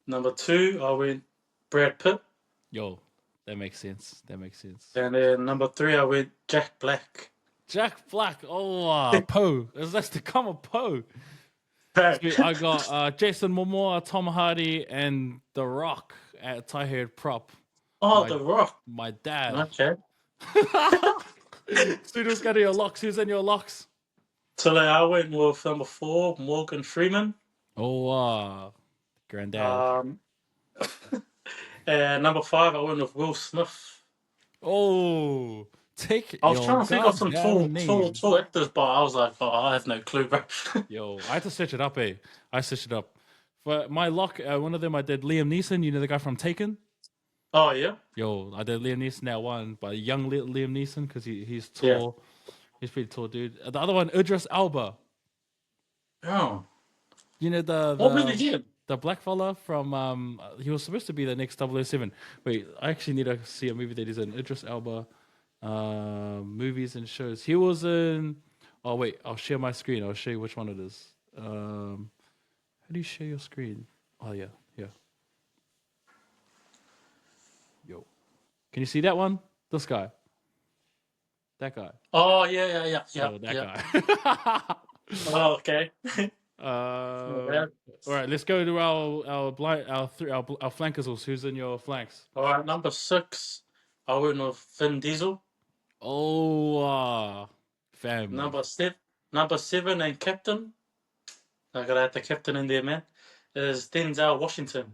Speaker 2: Number two, I went Brad Pitt,
Speaker 1: Yo, that makes sense.
Speaker 2: and then number three, I went Jack Black.
Speaker 1: Jack Black. Oh, Poe. That's the come of Poe.
Speaker 2: Bro.
Speaker 1: Sweet. I got Jason Momoa, Tom Hardy, and The Rock at tie head prop.
Speaker 2: Oh,
Speaker 1: My,
Speaker 2: The Rock.
Speaker 1: my dad.
Speaker 2: Okay.
Speaker 1: Students got your locks. Who's in your locks?
Speaker 2: So like, I went with number four, Morgan Freeman.
Speaker 1: Oh, granddad.
Speaker 2: Um, and number five, I went with Will Smith.
Speaker 1: Oh, take
Speaker 2: I was
Speaker 1: your
Speaker 2: trying to think of some
Speaker 1: goddamn name.
Speaker 2: tall actors, but I was like, oh, I have no clue, bro.
Speaker 1: Yo, I had to search it up, eh? I searched it up. For my lock, one of them I did Liam Neeson. You know the guy from Taken?
Speaker 2: Oh yeah,
Speaker 1: Yo, I did Liam Neeson that one, but young Liam Neeson because he's
Speaker 2: yeah.
Speaker 1: tall. He's pretty tall, dude. The other one, Idris Elba.
Speaker 2: Oh,
Speaker 1: You know
Speaker 2: what movie did?
Speaker 1: the black fella from he was supposed to be the next 007. Wait, I actually need to see a movie that he's in. Idris Elba, movies and shows. He was in. Oh wait, I'll share my screen. I'll show you which one it is. How do you share your screen? Oh yeah, yeah. Yo, can you see that one? This guy. That guy.
Speaker 2: Oh yeah.
Speaker 1: So that guy.
Speaker 2: Oh okay.
Speaker 1: All right, let's go to our flankers. Who's in your flanks?
Speaker 2: All right, number six, I went with Vin Diesel.
Speaker 1: Oh, family.
Speaker 2: Number seven and captain. I gotta have the captain in there, man. Is Denzel Washington.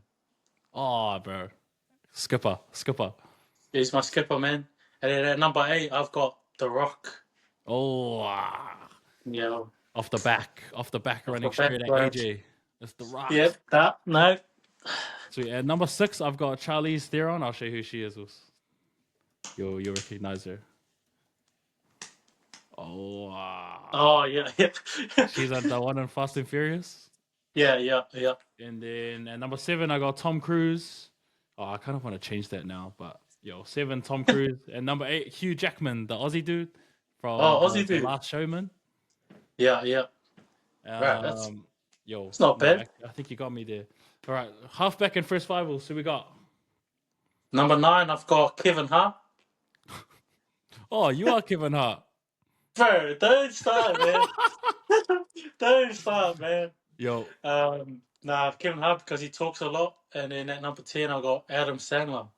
Speaker 1: Oh, bro. Skipper.
Speaker 2: He's my skipper, man. And then at number eight, I've got The Rock.
Speaker 1: Oh,
Speaker 2: Yeah.
Speaker 1: off the back, running
Speaker 2: the
Speaker 1: straight
Speaker 2: back,
Speaker 1: at
Speaker 2: right.
Speaker 1: AJ. It's the Rock.
Speaker 2: Yep, that, no.
Speaker 1: So at number 6, I've got Charlize Theron. I'll show you who she is. You recognize her. Oh,
Speaker 2: Oh, yeah.
Speaker 1: she's at the one in Fast and Furious.
Speaker 2: Yeah.
Speaker 1: And then at number 7, I got Tom Cruise. Oh, I kind of want to change that now, but 7, Tom Cruise. And number 8, Hugh Jackman, the Aussie dude from
Speaker 2: Aussie
Speaker 1: the
Speaker 2: dude.
Speaker 1: Last Showman.
Speaker 2: Yeah. Right, it's not
Speaker 1: no,
Speaker 2: bad.
Speaker 1: I think you got me there. All right, halfback and first five. So we got
Speaker 2: Number 9, I've got Kevin Hart.
Speaker 1: Oh, you are Kevin Hart.
Speaker 2: Bro, don't start, man. Don't start, man.
Speaker 1: Yo,
Speaker 2: Nah, Kevin Hart because he talks a lot. And then at number 10, I got Adam Sandler.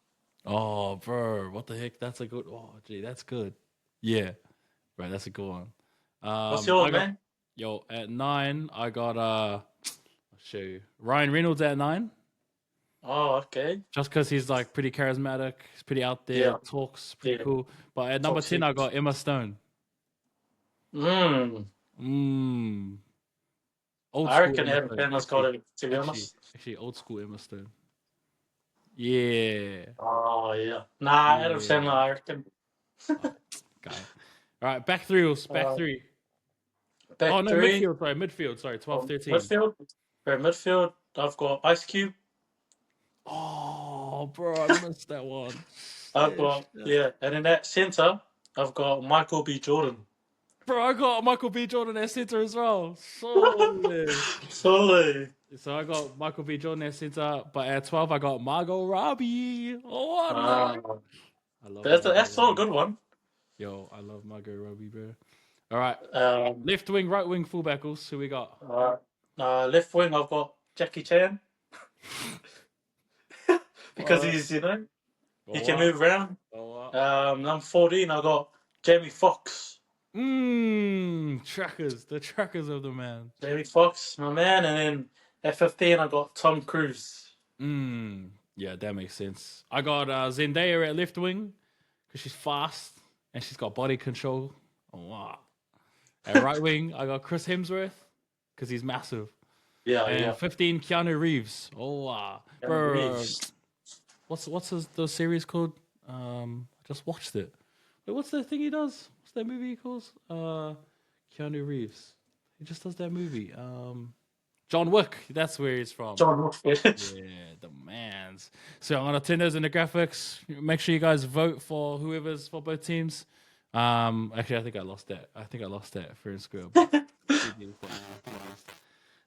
Speaker 1: oh, bro, what the heck? That's a good. Oh, gee, that's good. Yeah, bro, that's a good one.
Speaker 2: What's yours,
Speaker 1: I got
Speaker 2: man?
Speaker 1: at 9. I got I'll show you Ryan Reynolds at 9.
Speaker 2: Oh, okay.
Speaker 1: Just because he's like pretty charismatic, he's pretty out there,
Speaker 2: Yeah.
Speaker 1: talks pretty
Speaker 2: Yeah.
Speaker 1: cool. But at number
Speaker 2: Talks
Speaker 1: 10, I
Speaker 2: heaps.
Speaker 1: got Emma Stone.
Speaker 2: Mm.
Speaker 1: Old
Speaker 2: I
Speaker 1: school
Speaker 2: reckon
Speaker 1: Emma
Speaker 2: Adam
Speaker 1: Stone.
Speaker 2: Sandler's got it, to be honest.
Speaker 1: Actually, old school Emma Stone. Yeah.
Speaker 2: Oh, yeah. Nah, Adam
Speaker 1: Yeah.
Speaker 2: Sandler, I reckon.
Speaker 1: Guy. All right, back three. Back
Speaker 2: Uh,
Speaker 1: three.
Speaker 2: Back
Speaker 1: Oh, no,
Speaker 2: 3.
Speaker 1: midfield. Sorry, 12, 13.
Speaker 2: Midfield. For midfield, I've got Ice Cube.
Speaker 1: Oh, bro, I missed that one.
Speaker 2: I've got, yeah. And in that centre, I've got Michael B. Jordan.
Speaker 1: Bro, I got Michael B. Jordan at center as well. Solid.
Speaker 2: Solid.
Speaker 1: So I got Michael B. Jordan at center, but at 12, I got Margot Robbie. Oh, I love
Speaker 2: That's
Speaker 1: Margot
Speaker 2: still a
Speaker 1: Robbie.
Speaker 2: good one.
Speaker 1: Yo, I love Margot Robbie, bro. All right.
Speaker 2: Um,
Speaker 1: Left wing, right wing, fullbackers. Who we got?
Speaker 2: Left wing, I've got Jackie Chan. Because he's, he can move around. Number 14, I got Jamie Foxx.
Speaker 1: Trackers. The trackers of the man.
Speaker 2: Jamie Foxx, my man. And then at 15, I got Tom Cruise.
Speaker 1: Yeah, that makes sense. I got Zendaya at left wing because she's fast and she's got body control. Oh, wow. At right wing, I got Chris Hemsworth because he's massive.
Speaker 2: Yeah,
Speaker 1: And 15, Keanu Reeves. Oh, wow. Bro, what's the series called? I just watched it. Wait, what's the thing he does? What's that movie he calls? Keanu Reeves. He just does that movie. John Wick. That's where he's from.
Speaker 2: John Wick.
Speaker 1: Yeah, the mans. So I'm gonna turn those into graphics. Make sure you guys vote for whoever's for both teams. Actually, I think I lost that fair and square.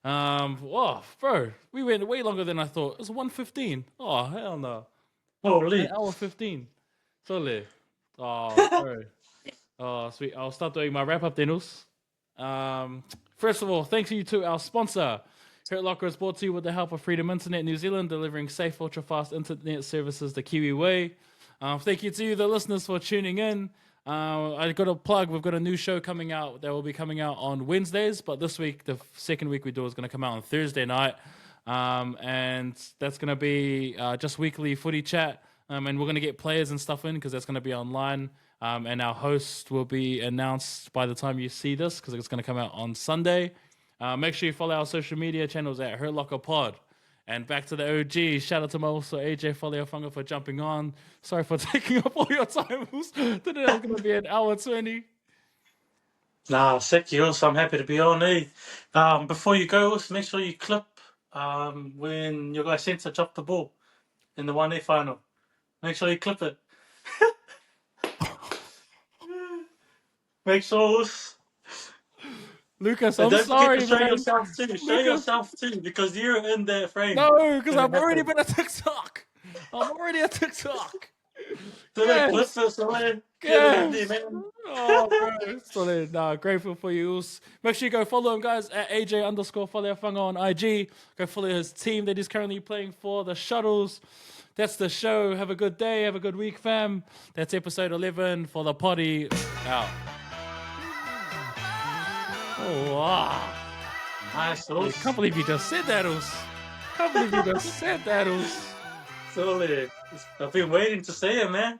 Speaker 1: Whoa, bro, we went way longer than I thought. It was 1:15. Oh, hell no.
Speaker 2: Holy.
Speaker 1: An hour 15. Solid. Oh, bro. Oh, sweet. I'll start doing my wrap up, Dennis. First of all, thanks you to our sponsor. Hurt Locker is brought to you with the help of Freedom Internet New Zealand, delivering safe, ultra-fast internet services the Kiwi way. Thank you to you, the listeners, for tuning in. I got a plug. We've got a new show coming out that will be coming out on Wednesdays, but this week, the second week we do is going to come out on Thursday night. And that's going to be just weekly footy chat. And we're going to get players and stuff in because that's going to be online. And our host will be announced by the time you see this because it's going to come out on Sunday. Make sure you follow our social media channels at Hurt Locker Pod. And back to the OG. Shout out to my also AJ Faleafaga for jumping on. Sorry for taking up all your time. Today was going to be an hour 20.
Speaker 2: Nah, sick, yours. I'm happy to be on. Before you go, make sure you clip when your guy Centre dropped the ball in the 1A final. Make sure you clip it. Make sure.
Speaker 1: Lucas,
Speaker 2: And
Speaker 1: I'm
Speaker 2: don't
Speaker 1: sorry,
Speaker 2: forget to show
Speaker 1: man.
Speaker 2: yourself too. Show yourself too, because you're in that frame.
Speaker 1: No, because I've already been at TikTok. I'm already at TikTok.
Speaker 2: So they clip this away. Get it in there, man.
Speaker 1: Oh, bro. Solid. Nah, grateful for you. Make sure you go follow him, guys, at AJ_Faleafaga on IG. Go follow his team that he's currently playing for, the Shuttles. That's the show. Have a good day. Have a good week, fam. That's episode 11 for the potty. Out. Oh, wow.
Speaker 2: Nice,
Speaker 1: I can't believe you just said that, Us. Can't believe you just said that, Us.
Speaker 2: Solid. I've been waiting to say it, man.